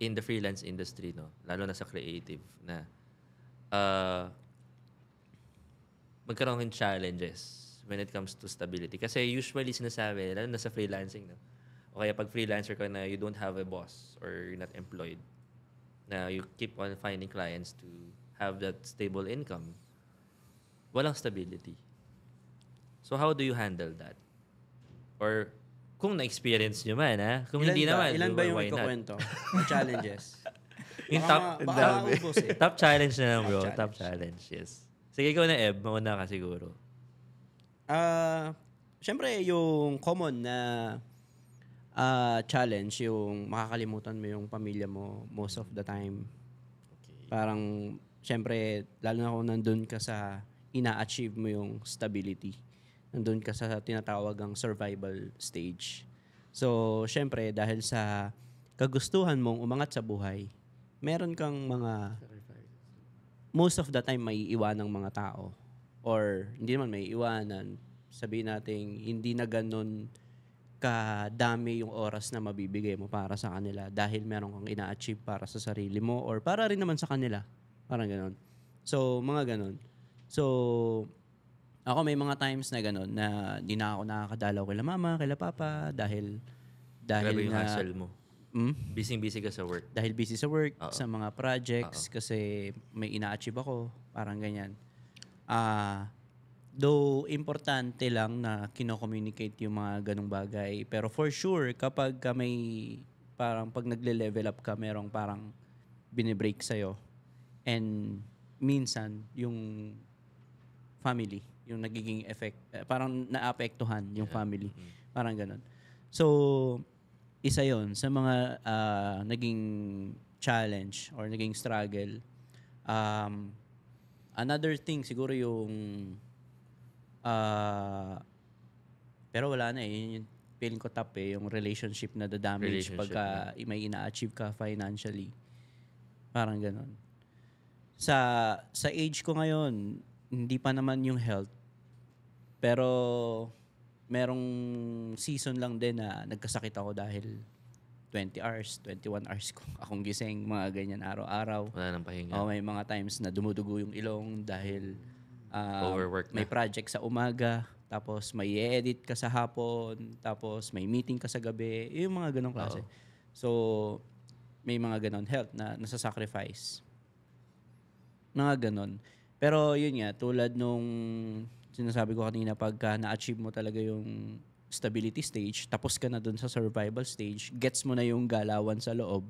in the freelance industry, lalo na sa creative, na magkaroon ng challenges when it comes to stability? Kasi usually sinasabi, lalo na sa freelancing, o kaya pag freelancer ka na you don't have a boss or you're not employed, na you keep on finding clients to have that stable income, walang stability. So how do you handle that? Or kung na-experience nyo man, kung hindi naman, ilan ba yung why not? ikukwento? Challenges. Yung Baka maubos eh. top challenge na lang, bro. Top Top challenge, yes. Sige, ikaw na, Eb. Mauna ka siguro. Siyempre, yung common na challenge, yung makakalimutan mo yung pamilya mo most of the time. Parang, siyempre, lalo na kung nandun ka sa ina-achieve mo yung stability. Nandun ka sa tinatawag ang survival stage. So, siyempre, dahil sa kagustuhan mong umangat sa buhay, meron kang mga, most of the time, may iwanang mga tao. Or, hindi naman may iwanan. Sabihin natin, hindi na ganun kadami yung oras na mabibigay mo para sa kanila dahil meron kang ina-achieve para sa sarili mo or para rin naman sa kanila. Parang ganun. So, mga ganun. So, ako may mga times na gano'n na di na ako nakakadalaw kila mama, kila papa dahil Grabe yung na hustle mo. Busy-busy ka sa work. dahil busy sa work, sa mga projects kasi may ina-achieve ako, parang ganyan. Though importante lang na kino-communicate yung mga ganong bagay, pero for sure kapag ka may parang pag nagle-level up ka, merong parang binibreak sa'yo. And minsan yung family yung nagiging effect, parang naapektuhan yung family. Parang ganun. So, isa yon sa mga naging challenge or naging struggle. Another thing, siguro yung pero wala na eh. Yun yung feeling ko top eh. Yung relationship na the-damage pagka may ina-achieve ka financially. Parang ganun. Sa age ko ngayon, hindi pa naman yung health. Pero merong season lang din na nagkasakit ako dahil 20 hours, 21 hours ko akong gising, mga ganyan araw-araw. Wala nang pahinga. May mga times na dumudugo yung ilong dahil Overwork na. may project sa umaga, tapos may edit ka sa hapon, tapos may meeting ka sa gabi, yung mga ganong klase. So, may mga ganon health na nasa-sacrifice. Mga ganon. Pero yun nga, tulad nung sinasabi ko kanina, pagka na-achieve mo talaga yung stability stage, tapos ka na dun sa survival stage, gets mo na yung galawan sa loob,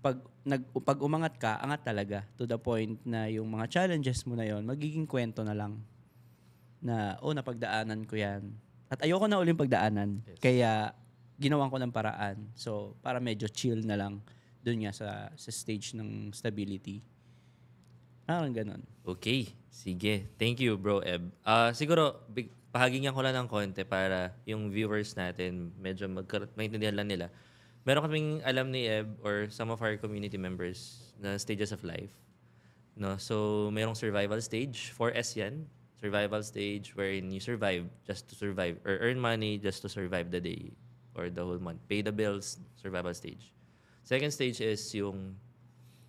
pag umangat ka, angat talaga to the point na yung mga challenges mo na yon magiging kwento na lang na, napagdaanan ko yan. At ayoko na uling pagdaanan. Yes. Kaya ginawan ko ng paraan. So, para medyo chill na lang dun nga sa stage ng stability. Parang ganun. Okay. Sige. Thank you, bro, Eb. Siguro, pahagingyan ko lang ng konti para yung viewers natin medyo maintindihan lang nila. Meron kaming alam ni Eb or some of our community members na stages of life. No? So, merong survival stage. 4S yan. Survival stage wherein you survive just to survive or earn money just to survive the day or the whole month. Pay the bills, survival stage. Second stage is yung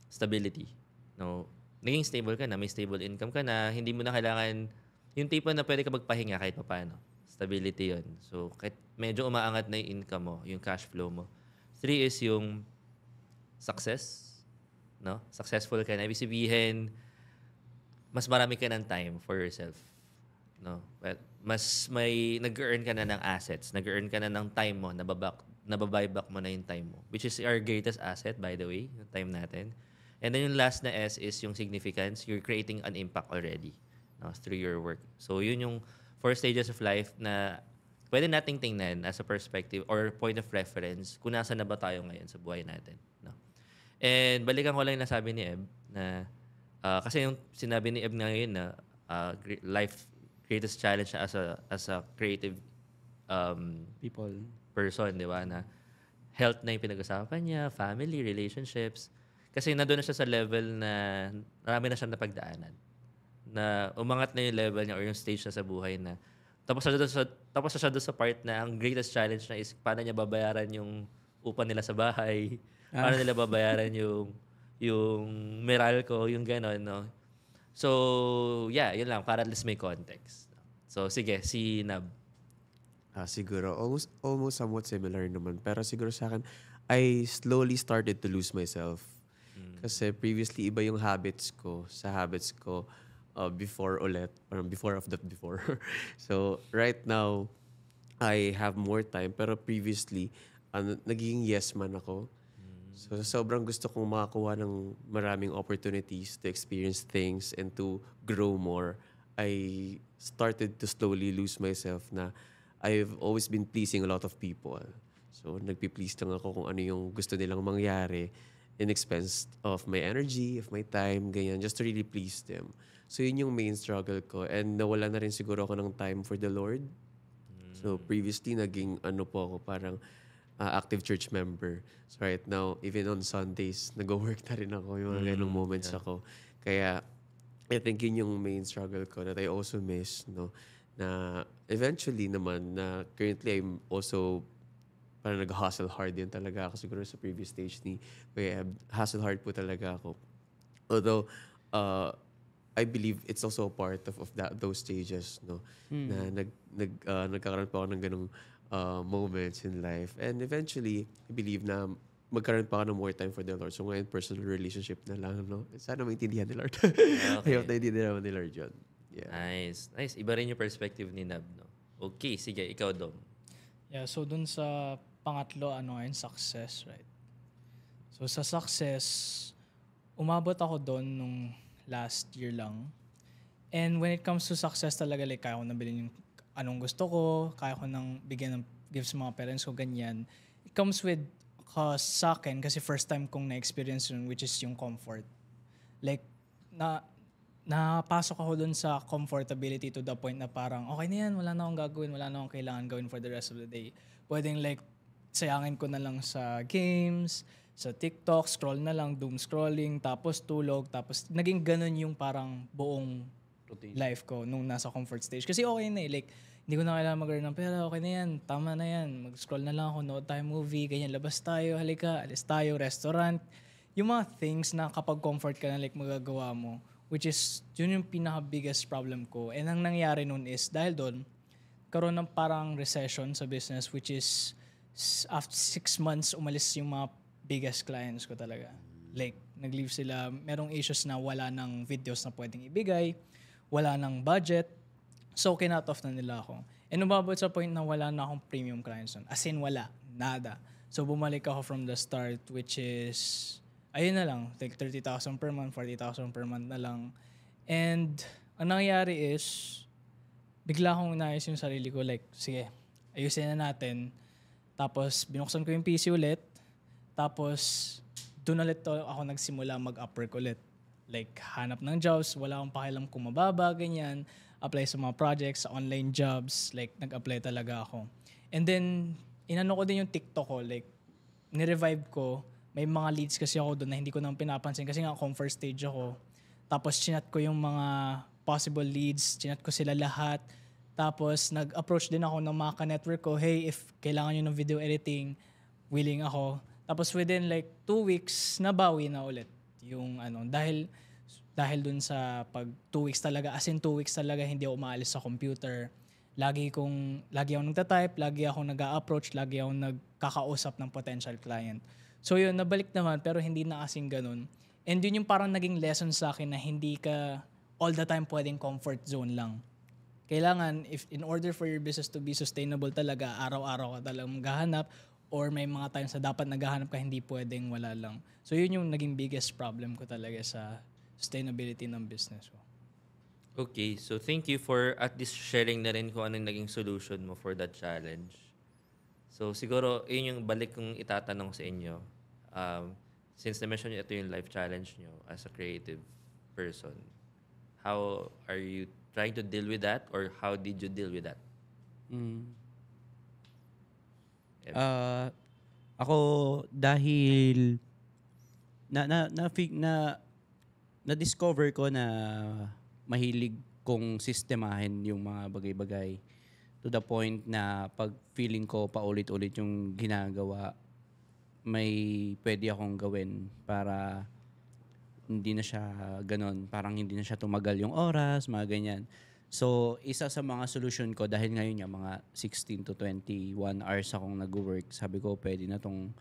stability. No? Naging stable ka na, may stable income ka na, hindi mo na kailangan, yung tipo na pwede ka magpahinga kahit pa paano. Stability yon. So, kahit medyo umaangat na yung income mo, yung cash flow mo. 3 is yung success. No? Successful ka na. Ibig sabihin, mas marami ka ng time for yourself. no? But mas may nag-earn ka na ng assets, nag-earn ka na ng time mo, nababuyback mo na yung time mo, which is our greatest asset, by the way, yung time natin. And then yung last na S is yung significance. You're creating an impact already, no, through your work. So yun yung 4 stages of life na pwede nating tingnan as a perspective or point of reference kung nasa na ba tayo ngayon sa buhay natin. No? And balikan ko lang yung nasabi ni Eb na kasi yung sinabi ni Eb ngayon na life greatest challenge na as a creative People. person, di ba? Na health na yung pinag-usapan niya, family, relationships. Kasi nandun na siya sa level na marami na siyang napagdaanan. Na umangat na yung level niya or yung stage na sa buhay na tapos na siya doon sa part na ang greatest challenge na is paano niya babayaran yung upa nila sa bahay, paano nila babayaran yung Meralco, yung gano'n, no? So, yeah, yun lang. Para at least may context. So, sige, si Nab. Siguro, almost somewhat similar naman. Pero siguro sa akin, I slowly started to lose myself. Kasi previously, iba yung habits ko. Sa habits ko, before ulit. Parang before of that before. So, right now, I have more time. Pero previously, naging yes man ako. So, sobrang gusto kong makakuha ng maraming opportunities to experience things and to grow more. I started to slowly lose myself na I've always been pleasing a lot of people. So, nagpi-please lang ako kung ano yung gusto nilang mangyari in expense of my energy, of my time, ganyan, just to really please them. So, yun yung main struggle ko. And nawala na rin siguro ako ng time for the Lord. So, previously, naging po ako, parang active church member. So, right now, even on Sundays, nag-work na rin ako. Yung mga ganong moments ako. Kaya, I think yun yung main struggle ko that I also miss, no? Na eventually naman, na currently I'm also parang nag-hustle hard din talaga ako siguro sa previous stage ni Kuya Eb. Hustle hard po talaga ako. Although, I believe it's also a part of those stages, no? Na nagkakaroon pa ako ng ganong moments in life. And eventually, I believe na magkaroon pa ako ng more time for the Lord. So ngayon, personal relationship na lang, no? Sana maintindihan ni Lord. I hope na hindi naman ni Lord yun. Yeah. Nice. Nice. Iba rin yung perspective ni Nab, no? Okay, sige, ikaw, Dom. Yeah, so dun sa pangatlo, success, right? So sa success, umabot ako doon nung last year lang. And when it comes to success talaga, like, kaya ko nabilin yung anong gusto ko, kaya ko nang bigyan ng gifts sa mga parents ko, ganyan. It comes with cost sa akin kasi first time kong na-experience yun, which is yung comfort. Like, napasok ako dun sa comfortability to the point na parang, okay na yan, wala na akong gagawin, wala na akong kailangan gawin for the rest of the day. Pwedeng like, sayangin ko na lang sa games, sa TikTok, scroll na lang, doom scrolling, tapos tulog, tapos naging ganun yung parang buong life ko nung nasa comfort stage. Kasi okay na like, hindi ko na kailangan mag-earn ng pera, okay na yan, tama na yan, mag-scroll na lang ako, nood tayo movie, ganyan, labas tayo, halika, alis tayo, restaurant. Yung mga things na kapag comfort ka na like magagawa mo, which is, yun yung pinaka-biggest problem ko. And ang nangyari nun is, dahil doon, karoon ng parang recession sa business, which is, after 6 months, umalis yung mga biggest clients ko talaga. Like, nag-leave sila, merong issues na wala ng videos na pwedeng ibigay, wala ng budget, so kinut off na nila ako. And umabot sa point na wala na akong premium clients nun. As in, wala. Nada. So, bumalik ako from the start, which is, ayun na lang, like 30,000 per month, 40,000 per month na lang. And ang nangyari is, bigla akong inayos yung sarili ko, like, sige, ayusin na natin. Tapos, binuksan ko yung PC ulit. Tapos, doon ulit ako nagsimula mag-upwork ulit. Like, hanap ng jobs, wala akong pakialam kung mababa, ganyan. Apply sa mga projects, online jobs, like, nag-apply talaga ako. And then, inano ko din yung TikTok ko, like, ni-revive ko. May mga leads kasi ako doon na hindi ko nang pinapansin kasi nga comfort stage ako. Tapos chinat ko yung mga possible leads, chinat ko sila lahat. Tapos nag-approach din ako ng mga ka-network ko, hey, if kailangan nyo ng video editing, willing ako. Tapos within like 2 weeks, nabawi na ulit yung dahil dun sa pag 2 weeks talaga, as in 2 weeks talaga hindi ako umaalis sa computer. Lagi ako nagta-type, lagi ako nag-a-approach, lagi ako nagkakausap ng potential client. So yun, nabalik naman pero hindi na kasing ganun. And yun yung parang naging lesson sa akin na hindi ka all the time pwedeng comfort zone lang. kailangan, if in order for your business to be sustainable talaga, araw-araw ka talagang maghahanap, or may mga times na dapat naghahanap ka, hindi pwedeng wala lang. So yun yung naging biggest problem ko talaga sa sustainability ng business ko. Okay, so thank you for at least sharing na rin kung ano yung naging solution mo for that challenge. So siguro, yun yung balik kong itatanong sa inyo. Since na-mention nyo ito yung life challenge nyo as a creative person, how are you trying to deal with that, or how did you deal with that? Ako dahil na discover ko na mahilig kong sistemahin yung mga bagay-bagay to the point na pag feeling ko paulit-ulit yung ginagawa, may pwede akong gawin para hindi na siya ganon. Parang hindi na siya tumagal yung oras, mga ganyan. So, isa sa mga solution ko, dahil ngayon yung mga 16 to 21 hours akong nag-work, sabi ko, pwede na tong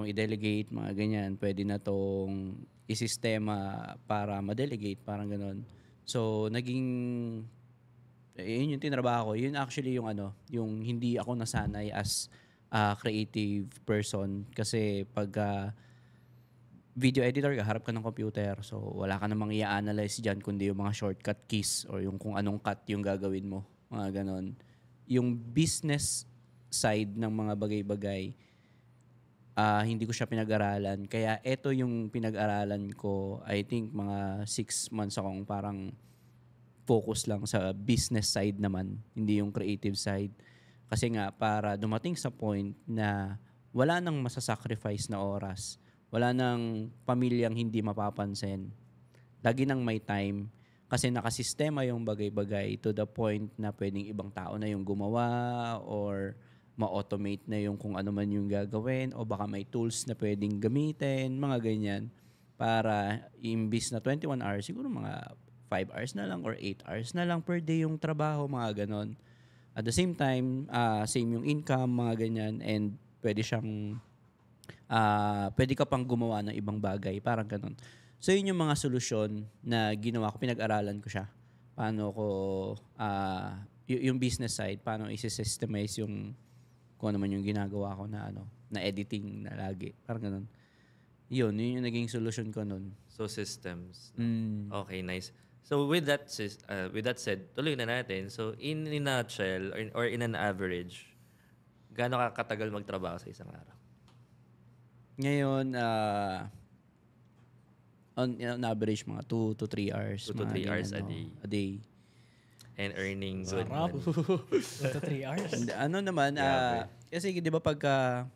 i-delegate, mga ganyan. Pwede na tong isistema para ma-delegate, parang ganon. So, yun yung tinrabaho ko. Yun actually yung yung hindi ako nasanay as a creative person. Kasi pag video editor ka, harap ka ng computer. So, wala ka namang i-analyze dyan kundi yung mga shortcut keys or yung kung anong cut yung gagawin mo. Mga ganon. Yung business side ng mga bagay-bagay, hindi ko siya pinag-aralan. Kaya ito yung pinag-aralan ko, I think mga 6 months akong parang focus lang sa business side naman, hindi yung creative side. Kasi nga, para dumating sa point na wala nang masasacrifice na oras, wala nang pamilyang hindi mapapansin, lagi nang may time, kasi nakasistema yung bagay-bagay to the point na pwedeng ibang tao na yung gumawa or ma-automate na yung kung ano man yung gagawin o baka may tools na pwedeng gamitin, mga ganyan. Para imbis na 21 hours, siguro mga 5 hours na lang or 8 hours na lang per day yung trabaho, mga ganon. At the same time, same yung income, mga ganyan, and pwede ka pang gumawa ng ibang bagay, parang ganon. So yun yung mga solusyon na ginawa ko, pinag-aralan ko siya. Paano ko, yung business side, paano isi-systemize yung kung ano man yung ginagawa ko na na editing na lagi, parang ganon. Yun yung naging solution ko nun. So systems. Okay, nice. So with that said, tuloy na natin. So in a nutshell or in an average, gaano ka katagal magtrabaho sa isang araw? Ngayon, on average mga 2 to 3 hours. 2 to 3 hours a day. And earning good money. 2 to 3 hours. Ano naman, kasi di ba pagka,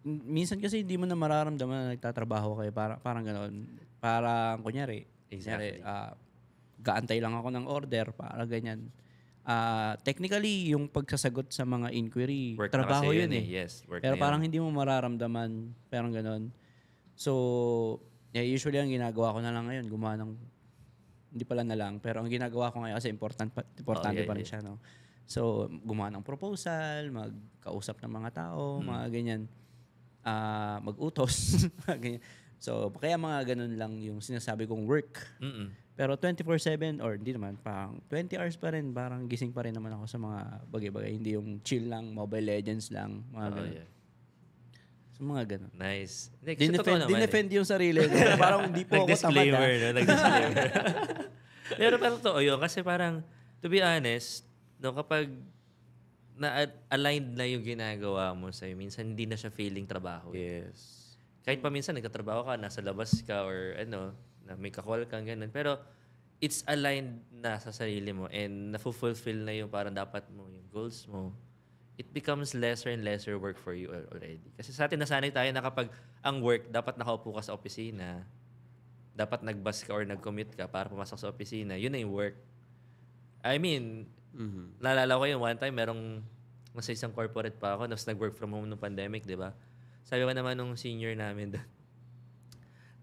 minsan kasi hindi mo na mararamdaman na nagtatrabaho kayo. Parang gano'n. Parang kunyari, Exactly. gaantay lang ako ng order, para ganyan. Technically, yung pagsasagot sa mga inquiry, Work trabaho na kasi yun eh. Yes, work Pero na parang yun. hindi mo mararamdaman, parang gano'n. So, usually ang ginagawa ko na lang ngayon, gumawa ng, hindi pala na lang, pero ang ginagawa ko ngayon kasi importante pa rin siya, no? So, gumawa ng proposal, magkausap ng mga tao, mga ganyan. Mag-utos, mga ganyan. So, kaya mga ganun lang yung sinasabi kong work. Pero 24/7 or hindi naman, parang 20 hours pa rin, parang gising pa rin naman ako sa mga bagay-bagay. Hindi yung chill lang, Mobile Legends lang, mga ganun. Yeah. So, mga ganun. Nice. Dinefend yung sarili ko. Parang hindi po ako tamad. Nag-disclaimer, no? Nag-disclaimer. pero totoo yun. Kasi parang, to be honest, no, kapag na-aligned na yung ginagawa mo sa'yo, minsan hindi na siya feeling trabaho. Yes. Kahit pa minsan nagtatrabaho ka, nasa labas ka or na may kakol kang ganun. Pero it's aligned na sa sarili mo and na-fulfill na yung parang dapat mo, yung goals mo. It becomes lesser and lesser work for you already. Kasi sa atin nasanay tayo na kapag ang work, dapat nakaupo ka sa opisina, dapat nag-bus ka or nag-commute ka para pumasok sa opisina, yun na yung work. I mean, naalala ko yun, one time, nasa isang corporate pa ako, tapos nag-work from home nung pandemic, di ba? Sabi ko naman nung senior namin doon,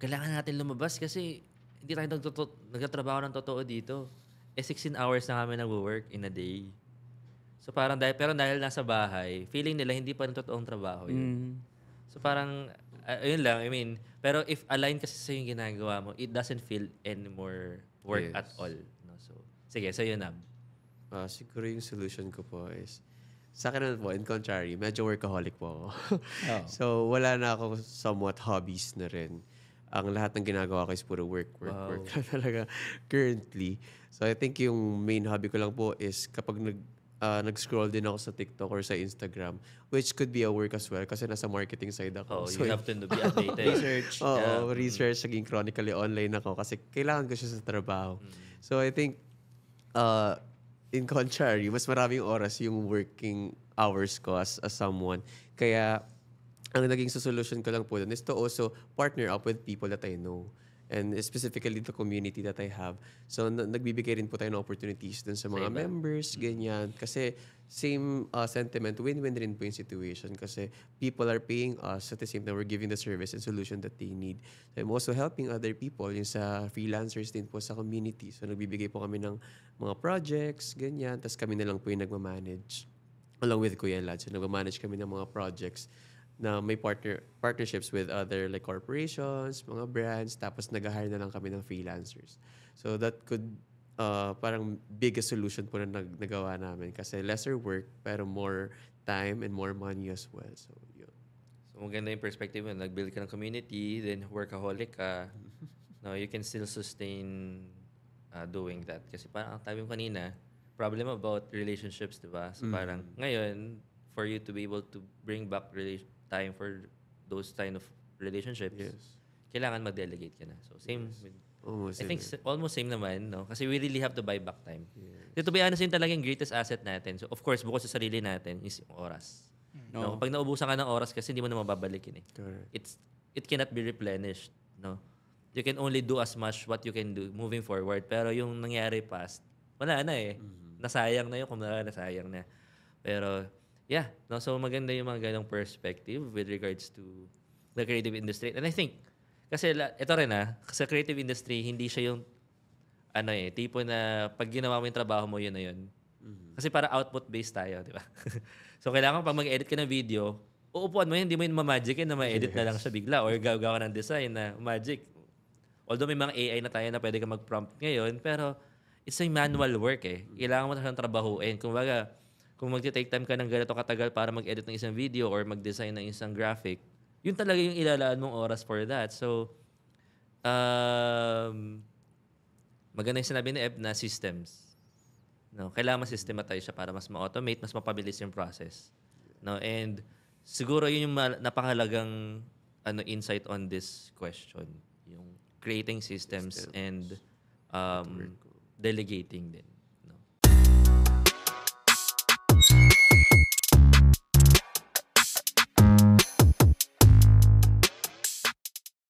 kailangan natin lumabas kasi hindi tayo nagtatrabaho ng totoo dito. 16 hours na kami nag-work in a day. So parang dahil nasa bahay, feeling nila hindi pa rin totoong trabaho yun. So parang, yun lang, I mean, pero if aligned kasi sa yung ginagawa mo, it doesn't feel any more work at all. No? So, sige, sa'yo na. Siguro yung solution ko po is, sa akin naman po, in contrary, medyo workaholic po ako. Oh. So, wala na ako somewhat hobbies na rin. Ang lahat ng ginagawa ko is puro work Wow. talaga currently. So, I think yung main hobby ko lang po is kapag nag-scroll din ako sa TikTok or sa Instagram, which could be a work as well kasi nasa marketing side Oh, ako. you have to be updated. Research. Oo, research, naging chronically online ako kasi kailangan ko siya sa trabaho. So I think, in contrary, mas maraming oras yung working hours ko as someone. Kaya, ang naging solution ko lang po dun is to also partner up with people that I know. And specifically the community that I have. So, nagbibigay rin po tayo ng opportunities dun sa mga Sa iba. members, ganyan. Kasi same sentiment, win-win rin po yung situation. Kasi people are paying us at the same time we're giving the service and solution that they need. So, I'm also helping other people, yung sa freelancers din po sa community. So, nagbibigay po kami ng mga projects, ganyan. Tapos kami na lang po yung nagmamanage. Along with Kuya Lad. So, nagmamanage kami ng mga projects na may partnerships with other like corporations, mga brands, tapos nag-hire na lang kami ng freelancers. So that could parang biggest solution po na nagawa namin kasi lesser work pero more time and more money as well. So yun. So, maganda yung perspective mo. Nag-build ka ng community, then workaholic ka. No, you can still sustain doing that. Kasi parang ang tabi mo kanina, problem about relationships, di ba? So parang ngayon, for you to be able to bring back time for those kind of relationships, Yes. kailangan mag-delegate ka na. So same with, Almost. I think almost same naman, no? Kasi we really have to buy back time. Yes. So, to be honest, yun talagang greatest asset natin. So of course, bukod sa sarili natin is yung oras. No? Kapag naubusan ka ng oras kasi hindi mo na mababalikin eh. Correct. It cannot be replenished, no? You can only do as much what you can do moving forward. Pero yung nangyari past, wala na eh. Nasayang na yun kung nasayang na. Pero yeah, no, so maganda yung mga ganong perspective with regards to the creative industry. And I think, kasi ito rin sa creative industry, hindi siya yung, tipo na pag ginawa mo yung trabaho mo, yun na yun. Kasi para output-based tayo, di ba? So kailangan pag mag-edit ka ng video, uupuan mo yun, hindi mo yun ma-magic yun na ma-edit na lang siya bigla or gagawa ka ng design na magic. Although may mga AI na tayo na pwede ka mag-prompt ngayon, pero it's a manual work eh. Kailangan mo na siyang trabahuin. Kung mag-take time ka ng ganito katagal para mag-edit ng isang video or mag-design ng isang graphic, yun talaga yung ilalaan mong oras for that. So, maganda yung sinabi ni Eb na systems. No, kailangan ma-systematize siya para mas ma-automate, mas mapabilis yung process. No, and siguro yun yung napakahalagang insight on this question, yung creating systems and delegating din.